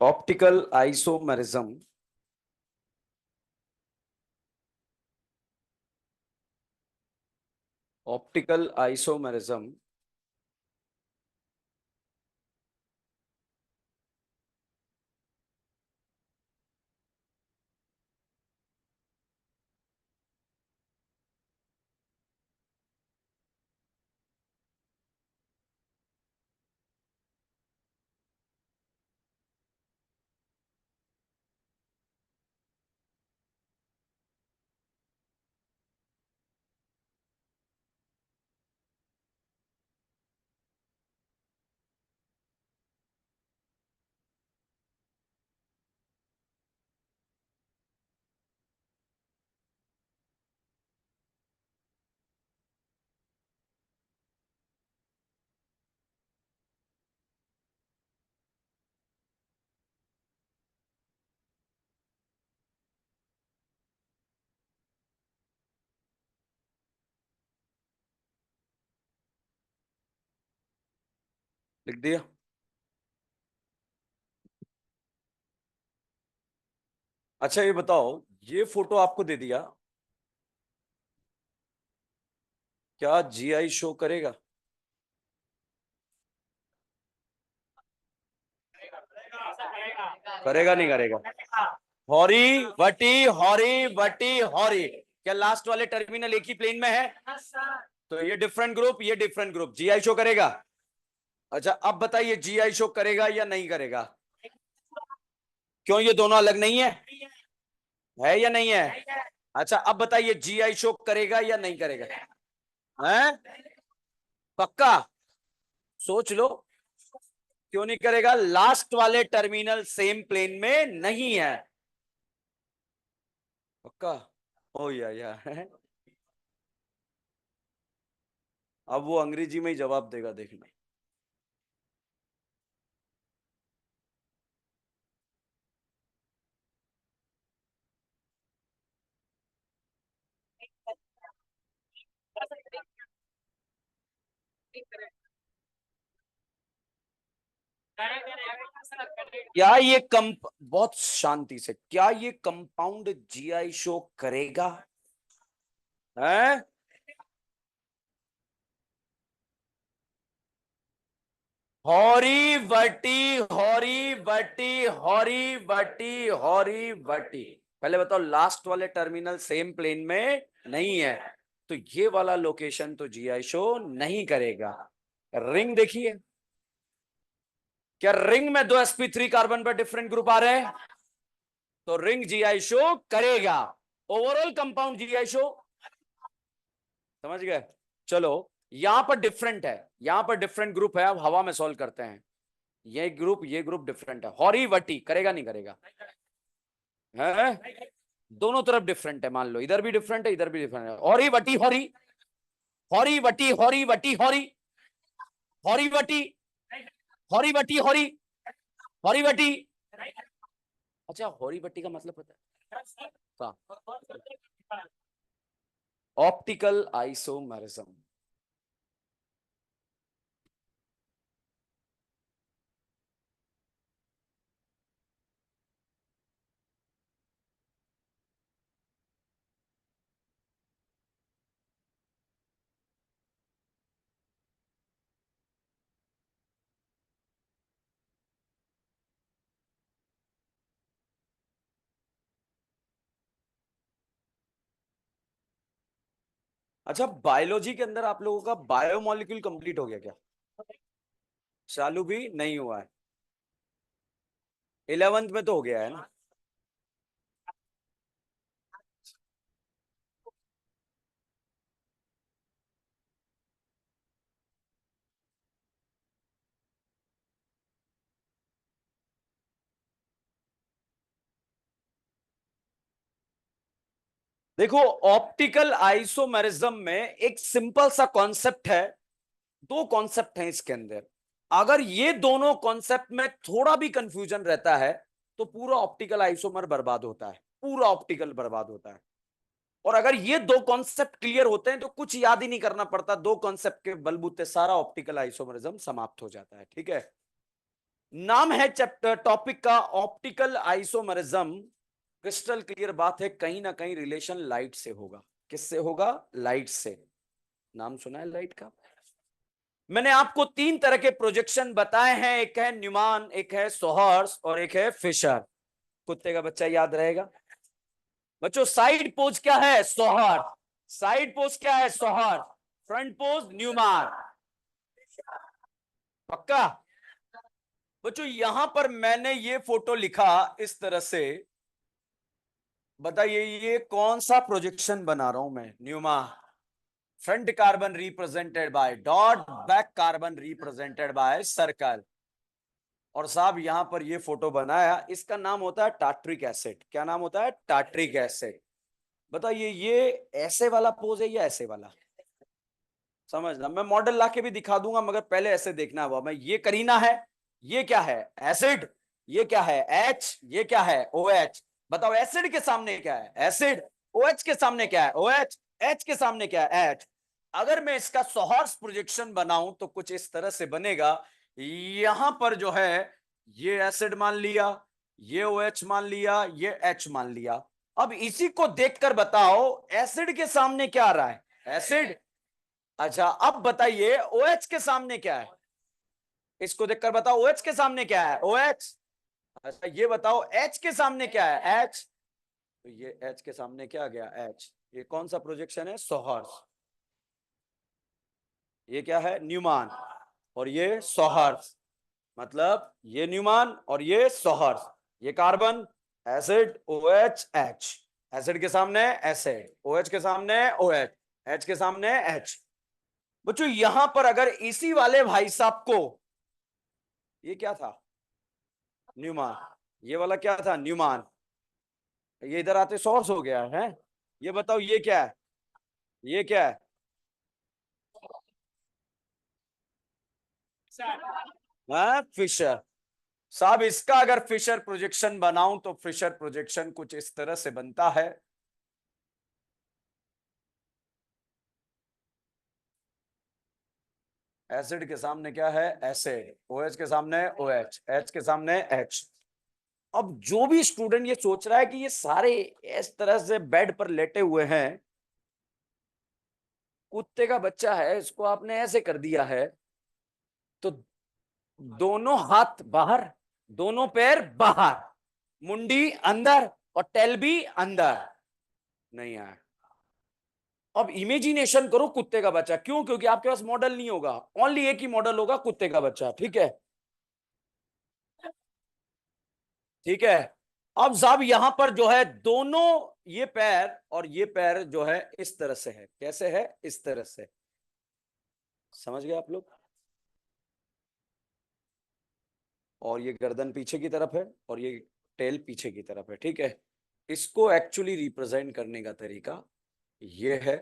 Optical isomerism optical isomerism लिख दिया। अच्छा ये बताओ, ये फोटो आपको दे दिया, क्या जीआई शो करेगा? करेगा नहीं करेगा? हॉरी बटी हॉरी, क्या लास्ट वाले टर्मिनल एक ही प्लेन में है? तो ये डिफरेंट ग्रुप, ये डिफरेंट ग्रुप, जीआई शो करेगा। अच्छा अब बताइए जीआई शो करेगा या नहीं करेगा? क्यों, ये दोनों अलग नहीं है या नहीं है? अच्छा अब बताइए जीआई शो करेगा या नहीं करेगा? हैं? पक्का? सोच लो। क्यों नहीं करेगा? लास्ट वाले टर्मिनल सेम प्लेन में नहीं है। पक्का? ओ या अब वो अंग्रेजी में ही जवाब देगा, देखना। क्या ये कंप बहुत शांति से, क्या ये कंपाउंड जीआई शो करेगा? हैं? हॉरी बटी, पहले बताओ लास्ट वाले टर्मिनल सेम प्लेन में नहीं है, तो ये वाला लोकेशन तो जीआई शो नहीं करेगा। रिंग देखिए, क्या रिंग में दो sp3 कार्बन पर डिफरेंट ग्रुप आ रहे हैं? तो रिंग जीआई शो करेगा। ओवरऑल कंपाउंड जीआई शो, समझ गए? चलो, यहां पर डिफरेंट है, यहां पर डिफरेंट ग्रुप है, अब हवा में सॉल्व करते हैं। ये ग्रुप डिफरेंट है, हॉरी वटी करेगा नहीं करेगा? है? दोनों तरफ डिफरेंट है, मान लो इधर भी डिफरेंट है, इधर भी डिफरेंट है। हॉरी वटी हॉरी, हॉरी वटी हॉरी वटी हॉरी, हॉरी वटी, हॉरी वटी हॉरी, हॉरी वटी। अच्छा हॉरी वटी का मतलब पता है? Optical isomerism. अच्छा बायोलॉजी के अंदर आप लोगों का बायोमोलिक्यूल कंप्लीट हो गया क्या? चालू भी नहीं हुआ है? 11th में तो हो गया है ना? देखो, ऑप्टिकल आइसोमेरिज्म में एक सिंपल सा कॉन्सेप्ट है, दो कॉन्सेप्ट हैं इसके अंदर। अगर ये दोनों कॉन्सेप्ट में थोड़ा भी कंफ्यूजन रहता है तो पूरा ऑप्टिकल आइसोमर बर्बाद होता है, पूरा ऑप्टिकल बर्बाद होता है। और अगर ये दो कॉन्सेप्ट क्लियर होते हैं तो कुछ याद ही नहीं करना पड़ता, दो कॉन्सेप्ट के बलबूते सारा ऑप्टिकल आइसोमरिज्म समाप्त हो जाता है। ठीक है, नाम है चैप्टर टॉपिक का ऑप्टिकल आइसोमरिज्म। क्रिस्टल क्लियर बात है, कहीं ना कहीं रिलेशन लाइट से होगा। किससे होगा? लाइट से। नाम सुना है लाइट का? मैंने आपको तीन तरह के प्रोजेक्शन बताए हैं, एक है न्यूमान, एक है सोहर्स और एक है फिशर। कुत्ते का बच्चा याद रहेगा बच्चों। साइड पोज क्या है? सोहर। साइड पोज क्या है? सोहर। Front pose Newman. पक्का? बच्चों यहां पर मैंने ये फोटो लिखा इस तरह से, बताइए ये कौन सा प्रोजेक्शन बना रहा हूं मैं? Pneuma. Front carbon represented by dot, back carbon represented by circle. और साहब यहां पर ये फोटो बनाया, इसका नाम होता है टार्ट्रिक एसिड। क्या नाम होता है? Tartaric acid. बताइए ये ऐसे वाला पोज है या ऐसे वाला? समझना, मैं मॉडल लाके भी दिखा दूंगा, मगर पहले ऐसे देखना हुआ। मैं, ये करीना है, ये क्या है? एसिड। ये क्या है? एच। ये क्या है? O H. बताओ एसिड के सामने क्या है? एसिड। ओ एच के सामने क्या है? O H. एच के सामने क्या है? एच। अगर मैं इसका सोहर्स प्रोजेक्शन बनाऊं तो कुछ इस तरह से बनेगा। यहां पर जो है ये एसिड मान लिया, ये ओ एच मान लिया, ये एच मान लिया। अब इसी को देखकर बताओ एसिड के सामने क्या आ रहा है? एसिड। अच्छा अब बताइए OH के सामने क्या है? इसको देखकर बताओ OH के सामने क्या है? OH। अच्छा ये बताओ H के सामने क्या है? H। तो ये H के सामने क्या आ गया? H। ये कौन सा प्रोजेक्शन है? सोहर्स। ये क्या है? न्यूमान। और ये सोहर्स। मतलब ये न्यूमान और ये सोहर्स। ये carbon, acid, OH, H। Acid के सामने एसिड, OH के सामने OH, H के सामने H। बच्चों यहां पर अगर इसी वाले भाई साहब को, ये क्या था? न्यूमान। ये वाला क्या था? न्यूमान। ये इधर आते सोर्स हो गया है। ये बताओ ये क्या है? ये क्या है? हाँ फिशर। साहब इसका अगर फिशर प्रोजेक्शन बनाऊं तो फिशर प्रोजेक्शन कुछ इस तरह से बनता है। एसिड के सामने क्या है? एसिड। OH के सामने OH, H के सामने H। अब जो भी स्टूडेंट ये सोच रहा है कि ये सारे इस तरह से बेड पर लेटे हुए हैं, कुत्ते का बच्चा है, इसको आपने ऐसे कर दिया है, तो दोनों हाथ बाहर, दोनों पैर बाहर, मुंडी अंदर और टेल भी अंदर। नहीं आया। अब इमेजिनेशन करो कुत्ते का बच्चा। क्यों? क्योंकि आपके पास मॉडल नहीं होगा, ओनली एक ही मॉडल होगा, कुत्ते का बच्चा। ठीक है? ठीक है। अब साहब यहां पर जो है दोनों ये पैर और ये पैर जो है इस तरह से है। कैसे है? इस तरह से। समझ गए आप लोग? और ये गर्दन पीछे की तरफ है और ये टेल पीछे की तरफ है। ठीक है? इसको एक्चुअली रिप्रेजेंट करने का तरीका ये है।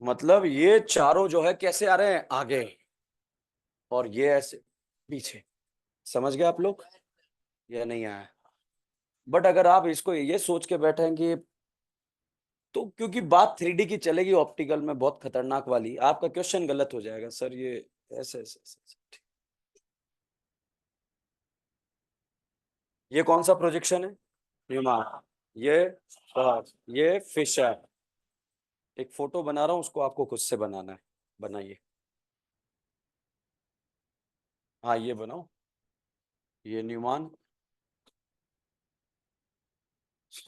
मतलब ये चारों जो है कैसे आ रहे हैं? आगे। और ये ऐसे पीछे। समझ गए आप लोग? या नहीं आया? बट अगर आप इसको ये सोच के बैठेंगे तो, क्योंकि बात 3D की चलेगी ऑप्टिकल में बहुत खतरनाक वाली, आपका क्वेश्चन गलत हो जाएगा। सर ये ऐसे ऐसे ऐसे। ये कौन सा प्रोजेक्शन है? ह्यूमन। ये शॉर्ट, ये फिशर। एक फोटो बना रहा हूं, उसको आपको खुद से बनाना है। बनाइए। हाँ ये बनाओ। ये न्यूमान,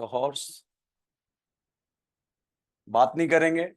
हॉर्स। बात नहीं करेंगे।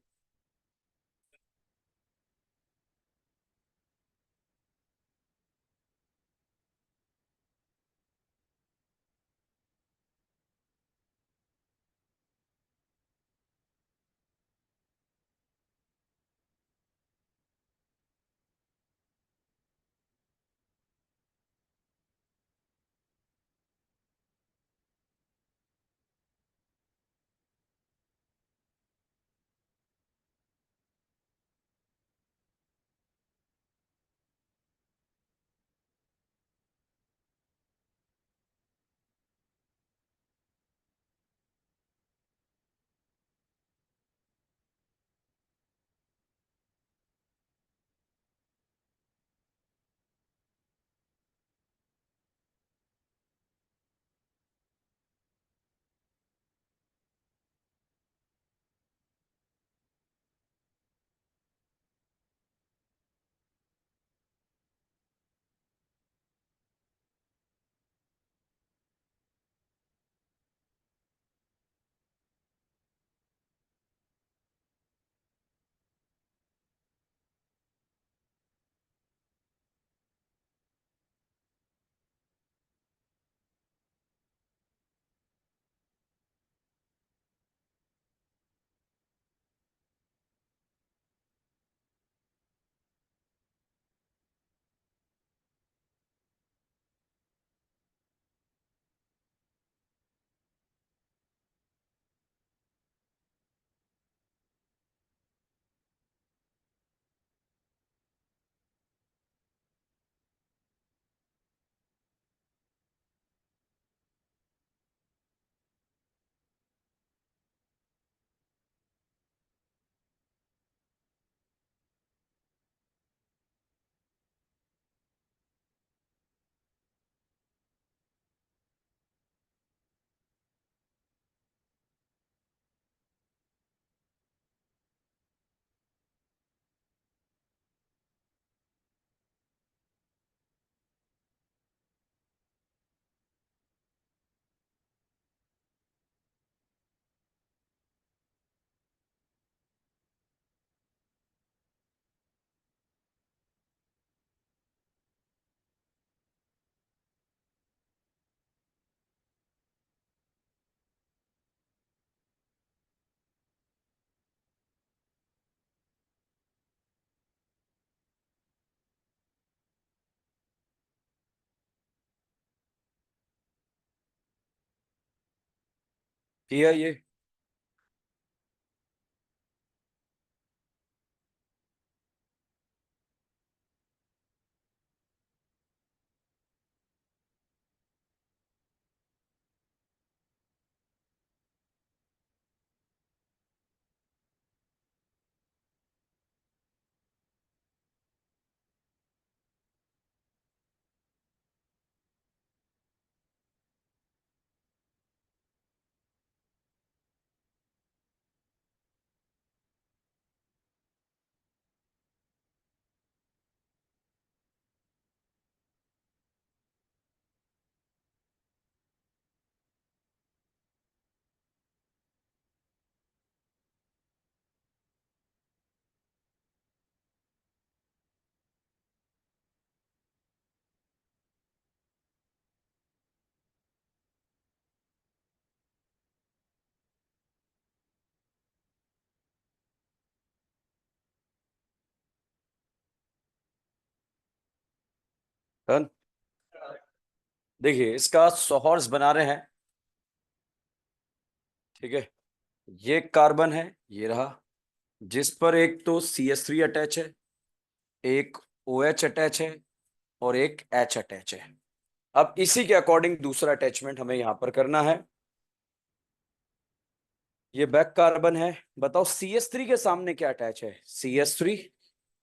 किया ये। डन। देखिए इसका सोहर्स बना रहे हैं, ठीक है। ये कार्बन है, ये रहा, जिस पर एक तो CH3 अटैच है, एक OH अटैच है और एक H अटैच है। अब इसी के अकॉर्डिंग दूसरा अटैचमेंट हमें यहां पर करना है। ये बैक कार्बन है। बताओ CH3 के सामने क्या अटैच है? CH3।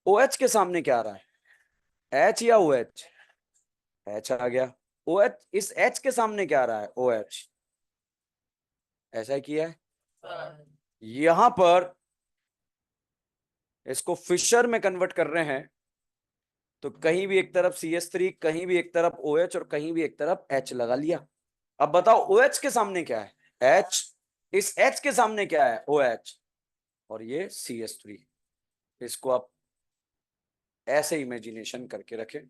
OH के सामने क्या आ रहा है? H या OH? H आ गया। OH, इस H के सामने क्या आ रहा है? OH। ऐसा ही किया है। यहां पर इसको फिशर में कन्वर्ट कर रहे हैं, तो कहीं भी एक तरफ CH3, कहीं भी एक तरफ OH और कहीं भी एक तरफ H लगा लिया। अब बताओ OH के सामने क्या है? H। इस H के सामने क्या है? OH। और ये CH3। इसको आप ऐसे इमेजिनेशन करके रखें।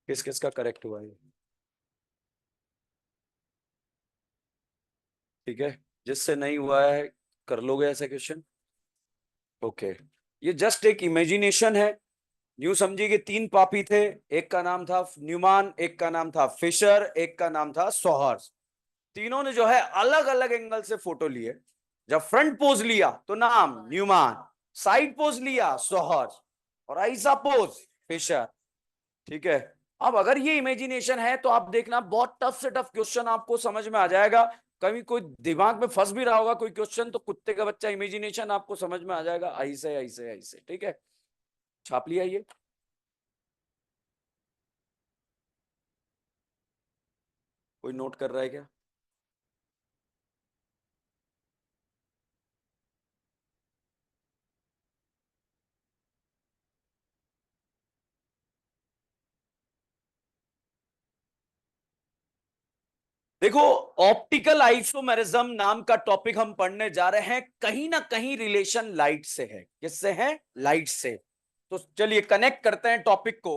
किस किस का करेक्ट हुआ ये? ठीक है। जिससे नहीं हुआ है कर लोगे ऐसा क्वेश्चन। ओके। ये जस्ट एक इमेजिनेशन है। यूं समझिए कि तीन पापी थे। एक का नाम था न्यूमान, एक का नाम था फिशर, एक का नाम था सोहर्स। तीनों ने जो है अलग अलग एंगल से फोटो लिए। जब फ्रंट पोज लिया तो नाम न्यूमान, साइड पोज लिया सोहर्स, और ऐसा पोज फिशर। ठीक है। अब अगर ये इमेजिनेशन है तो आप देखना बहुत टफ से टफ क्वेश्चन आपको समझ में आ जाएगा। कभी कोई दिमाग में फंस भी रहा होगा कोई क्वेश्चन, तो कुत्ते का बच्चा इमेजिनेशन आपको समझ में आ जाएगा, ऐसे ऐसे ऐसे। ठीक है, छाप लिया ये। कोई नोट कर रहा है क्या? देखो, ऑप्टिकल आइसोमेरिज्म नाम का टॉपिक हम पढ़ने जा रहे हैं। कहीं ना कहीं रिलेशन लाइट से है। किससे है? लाइट से। तो चलिए कनेक्ट करते हैं टॉपिक को।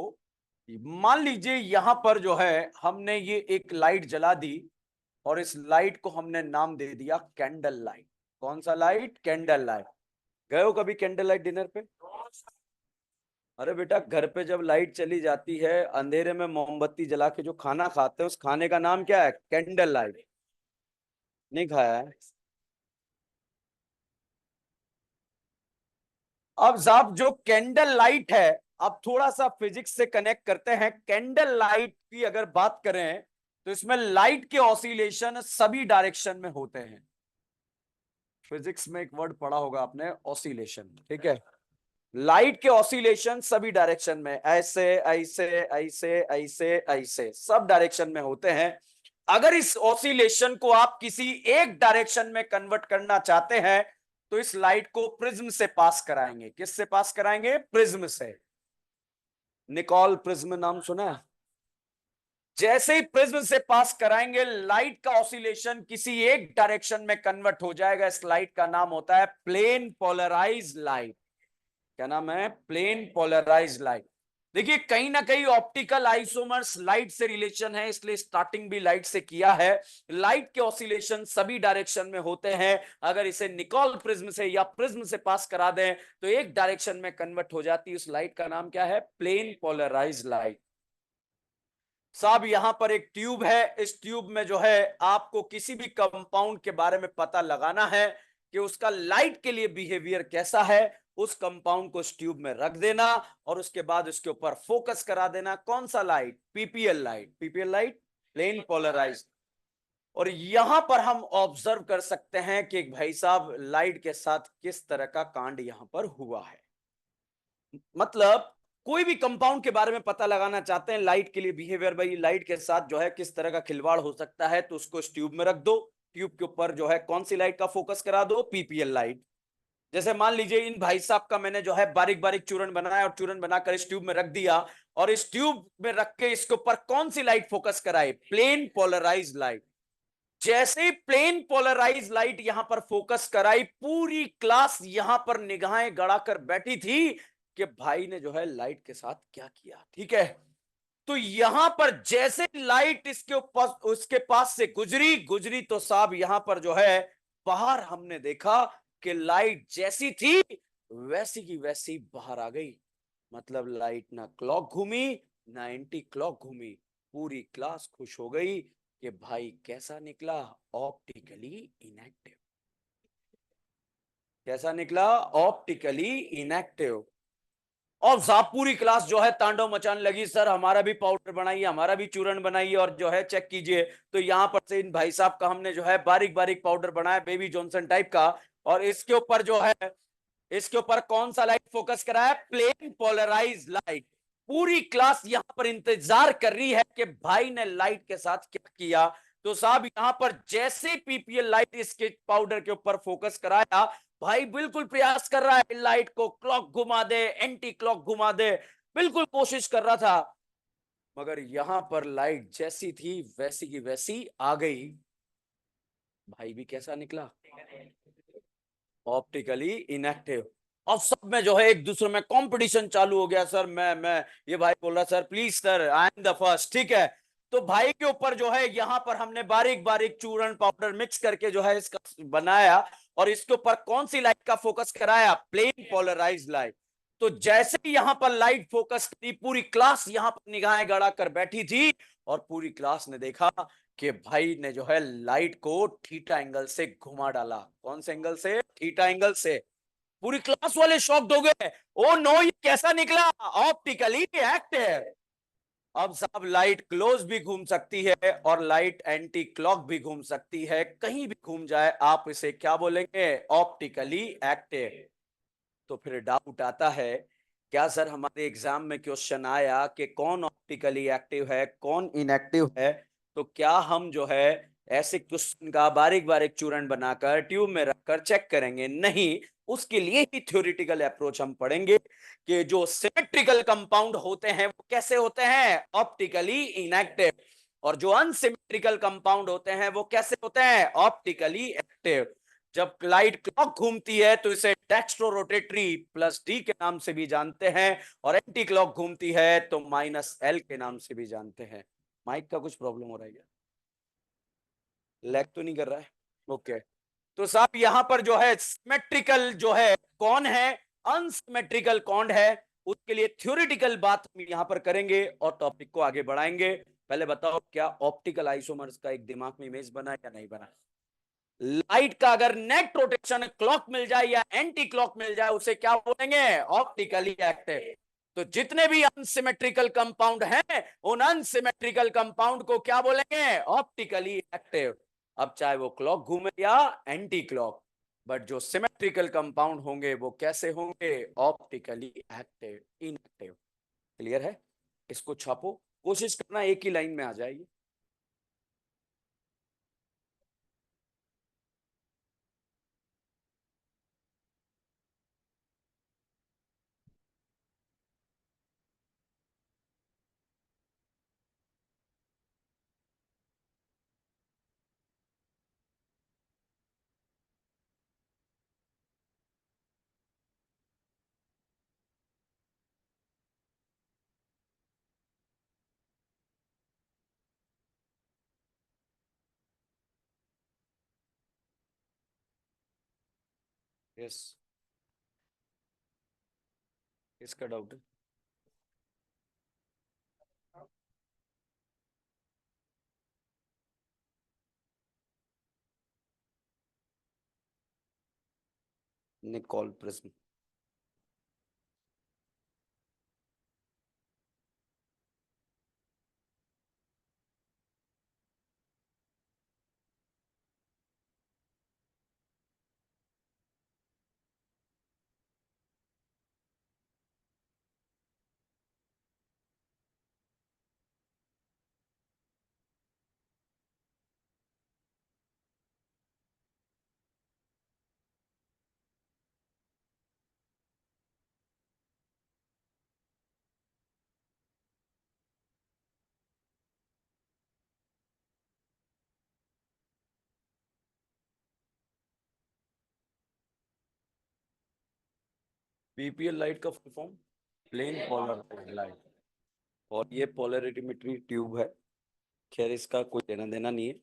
मान लीजिए यहां पर जो है हमने ये एक लाइट जला दी, और इस लाइट को हमने नाम दे दिया कैंडल लाइट। कौन सा लाइट? Candle light. गए हो कभी कैंडल लाइट डिनर पे? अरे बेटा, घर पे जब लाइट चली जाती है, अंधेरे में मोमबत्ती जला के जो खाना खाते हैं, उस खाने का नाम क्या है? Candle light. नहीं खाया है? अब साहब जो कैंडल लाइट है, अब थोड़ा सा फिजिक्स से कनेक्ट करते हैं। कैंडल लाइट की अगर बात करें तो इसमें लाइट के ऑसिलेशन सभी डायरेक्शन में होते हैं। फिजिक्स में एक वर्ड पढ़ा होगा आपने, ऑसिलेशन। ठीक है। लाइट के ऑसिलेशन सभी डायरेक्शन में, ऐसे ऐसे ऐसे ऐसे ऐसे सब डायरेक्शन में होते हैं। अगर इस ऑसिलेशन को आप किसी एक डायरेक्शन में कन्वर्ट करना चाहते हैं, तो इस लाइट को प्रिज्म से पास कराएंगे। किससे पास कराएंगे? प्रिज्म से। निकॉल प्रिज्म नाम सुना है? जैसे ही प्रिज्म से पास कराएंगे, लाइट का ऑसिलेशन किसी एक डायरेक्शन में कन्वर्ट हो जाएगा। इस लाइट का नाम होता है प्लेन पोलराइज लाइट। क्या नाम है? Plane polarise light. देखिए कहीं ना कहीं ऑप्टिकल आइसोमर्स लाइट से रिलेशन है, इसलिए स्टार्टिंग भी लाइट से किया है। लाइट के ऑसिलेशन सभी डायरेक्शन में होते हैं। अगर इसे निकोल प्रिज्म से या प्रिज्म से पास करा दें तो एक डायरेक्शन में कन्वर्ट हो जाती है। उस लाइट का नाम क्या है? Plane polarise light. साहब यहां पर एक ट्यूब है, इस ट्यूब में जो है आपको किसी भी कंपाउंड के बारे में पता लगाना है कि उसका लाइट के लिए बिहेवियर कैसा है। उस कंपाउंड को इस ट्यूब में रख देना और उसके बाद उसके ऊपर फोकस करा देना। कौन सा light? PPL light. PPL light plane polarise. और यहां पर हम ऑब्जर्व कर सकते हैं कि भाई साहब लाइट के साथ किस तरह का कांड यहां पर हुआ है। मतलब कोई भी कंपाउंड के बारे में पता लगाना चाहते हैं लाइट के लिए बिहेवियर, भाई लाइट के साथ जो है किस तरह का खिलवाड़ हो सकता है, तो उसको इस ट्यूब में रख दो। ट्यूब के ऊपर जो है कौन सी लाइट का फोकस करा दो? PPL light. जैसे मान लीजिए इन भाई साहब का मैंने जो है बारीक बारीक चूरन बनाया और चूरन बनाकर इस ट्यूब में रख दिया, और इस ट्यूब में रख के इसके ऊपर कौन सी लाइट फोकस कराए? Plane polarise light. जैसे ही प्लेन पोलराइज लाइट यहां पर फोकस कराई, पूरी क्लास यहां पर निगाहें गड़ाकर बैठी थी कि भाई ने जो है लाइट के साथ क्या किया। ठीक है, तो यहां पर जैसे लाइट इसके ऊपर उसके पास से गुजरी गुजरी तो साहब यहां पर जो है बाहर हमने देखा कि लाइट जैसी थी वैसी की वैसी बाहर आ गई। मतलब लाइट ना क्लॉक घूमी ना एंटी क्लॉक घूमी। पूरी क्लास खुश हो गई कि भाई कैसा निकला? Optically inactive. कैसा निकला? Optically inactive. और साहब पूरी क्लास जो है तांडव मचाने लगी, सर हमारा भी पाउडर बनाइए, हमारा भी चूरन बनाइए और जो है चेक कीजिए। तो यहां पर से इन भाई साहब का हमने जो है बारीक बारीक पाउडर बनाया बेबी जॉनसन टाइप का, और इसके ऊपर जो है इसके ऊपर कौन सा लाइट फोकस करा है? Plane polarise light. पूरी क्लास यहां पर इंतजार कर रही है कि भाई ने लाइट के साथ क्या किया। तो साहब यहां पर जैसे पीपीएल लाइट इसके पाउडर के ऊपर फोकस कराया, भाई बिल्कुल प्रयास कर रहा है लाइट को क्लॉक घुमा दे, एंटी क्लॉक घुमा दे, बिल्कुल कोशिश कर रहा था। मगर यहां पर लाइट जैसी थी वैसी की वैसी आ गई। भाई भी कैसा निकला? Optically inactive. अब सब में जो है एक दूसरे में कंपटीशन चालू हो गया। सर मैं ये भाई बोल रहा sir please sir I am the first. ठीक है, तो भाई के ऊपर जो है यहां पर हमने बारीक बारीक चूरन पाउडर मिक्स करके जो है इसका बनाया, और इसके ऊपर कौन सी लाइट का फोकस कराया? Plane polarise light. तो जैसे ही यहां पर लाइट फोकस करी, पूरी क्लास यहां पर निगाहें गड़ा कर बैठी थी, और पूरी क्लास ने देखा कि भाई ने जो है लाइट को थीटा एंगल से घुमा डाला। कौन से एंगल से? थीटा एंगल से। पूरी क्लास वाले शॉक्ड हो गए। ओ नो, ये कैसा निकला? Optically active. अब साहब लाइट क्लोज भी घूम सकती है और लाइट एंटी क्लॉक भी घूम सकती है, कहीं भी घूम जाए आप इसे क्या बोलेंगे? Optically active. तो फिर डाउट आता है, क्या सर हमारे एग्जाम में क्वेश्चन आया कि कौन ऑप्टिकली एक्टिव है कौन इनएक्टिव है, तो क्या हम जो है ऐसे क्वेश्चन का बारीक बारीक चूर्ण बनाकर ट्यूब में रखकर चेक करेंगे? नहीं, उसके लिए ही थ्योरेटिकल अप्रोच हम पढ़ेंगे कि जो सिमेट्रिकल कंपाउंड होते हैं वो कैसे होते हैं? Optically inactive. और जो अनसिमेट्रिकल कंपाउंड होते हैं वो कैसे होते हैं? Optically active. जब लाइट क्लॉक घूमती है तो इसे डेक्स्ट्रो रोटेटरी प्लस डी के नाम से भी जानते हैं, और एंटी क्लॉक घूमती है तो माइनस एल के नाम से भी जानते हैं। माइक का कुछ प्रॉब्लम हो रहा है क्या? लैग तो नहीं कर रहा है? ओके। तो साहब यहां पर जो है सिमेट्रिकल जो है कौन है, अनसिमेट्रिकल कौन है, उसके लिए थ्योरेटिकल बात हम यहां पर करेंगे और टॉपिक को आगे बढ़ाएंगे। पहले बताओ क्या ऑप्टिकल आइसोमर्स का एक दिमाग में इमेज बना या नहीं बना? लाइट का अगर नेट रोटेशन क्लॉक मिल जाए या एंटी क्लॉक मिल जाए उसे क्या बोलेंगे? Optically active. तो जितने भी अनसिमेट्रिकल कंपाउंड हैं उन अनसिमेट्रिकल कंपाउंड को क्या बोलेंगे? Optically active. अब चाहे वो क्लॉक घूमे या एंटी क्लॉक, बट जो सिमेट्रिकल कंपाउंड होंगे वो कैसे होंगे? Optically active inactive. क्लियर है? इसको छापो, कोशिश करना एक ही लाइन में आ जाएगी। यस। किसका डाउट है? Nicol prism. पीपीएल लाइट का full form plane polar light. और ये पोलरिटीमेट्री ट्यूब है। खैर इसका कोई लेना देना नहीं है।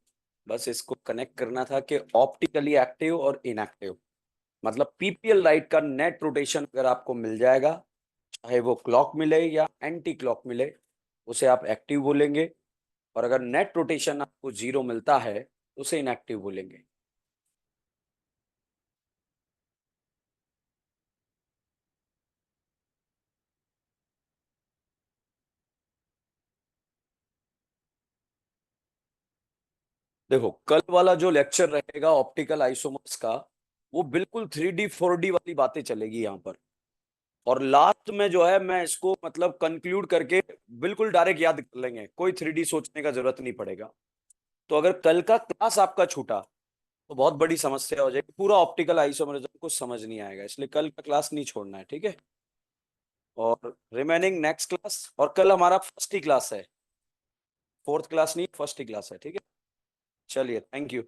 बस इसको कनेक्ट करना था कि ऑप्टिकली एक्टिव और इनएक्टिव, मतलब पीपीएल लाइट का नेट रोटेशन अगर आपको मिल जाएगा, चाहे वो क्लॉक मिले या एंटी क्लॉक मिले, उसे आप एक्टिव बोलेंगे। और अगर नेट रोटेशन आपको जीरो मिलता है तो उसे इनएक्टिव बोलेंगे। देखो कल वाला जो लेक्चर रहेगा ऑप्टिकल आइसोमर्स का, वो बिल्कुल 3D 4D वाली बातें चलेगी यहाँ पर। और लास्ट में जो है मैं इसको मतलब कंक्लूड करके बिल्कुल डायरेक्ट याद कर लेंगे, कोई 3D सोचने का जरूरत नहीं पड़ेगा। तो अगर कल का क्लास आपका छूटा तो बहुत बड़ी समस्या हो जाएगी, पूरा ऑप्टिकल आइसोमरिज्म कुछ समझ नहीं आएगा, इसलिए कल का क्लास नहीं छोड़ना है, ठीक है। और रिमेनिंग नेक्स्ट क्लास, और कल हमारा फर्स्ट ही क्लास है, फोर्थ क्लास नहीं, फर्स्ट ही क्लास है, ठीक है। चलिए, थैंक यू।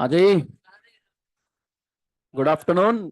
हाँ जी, गुड आफ्टरनून।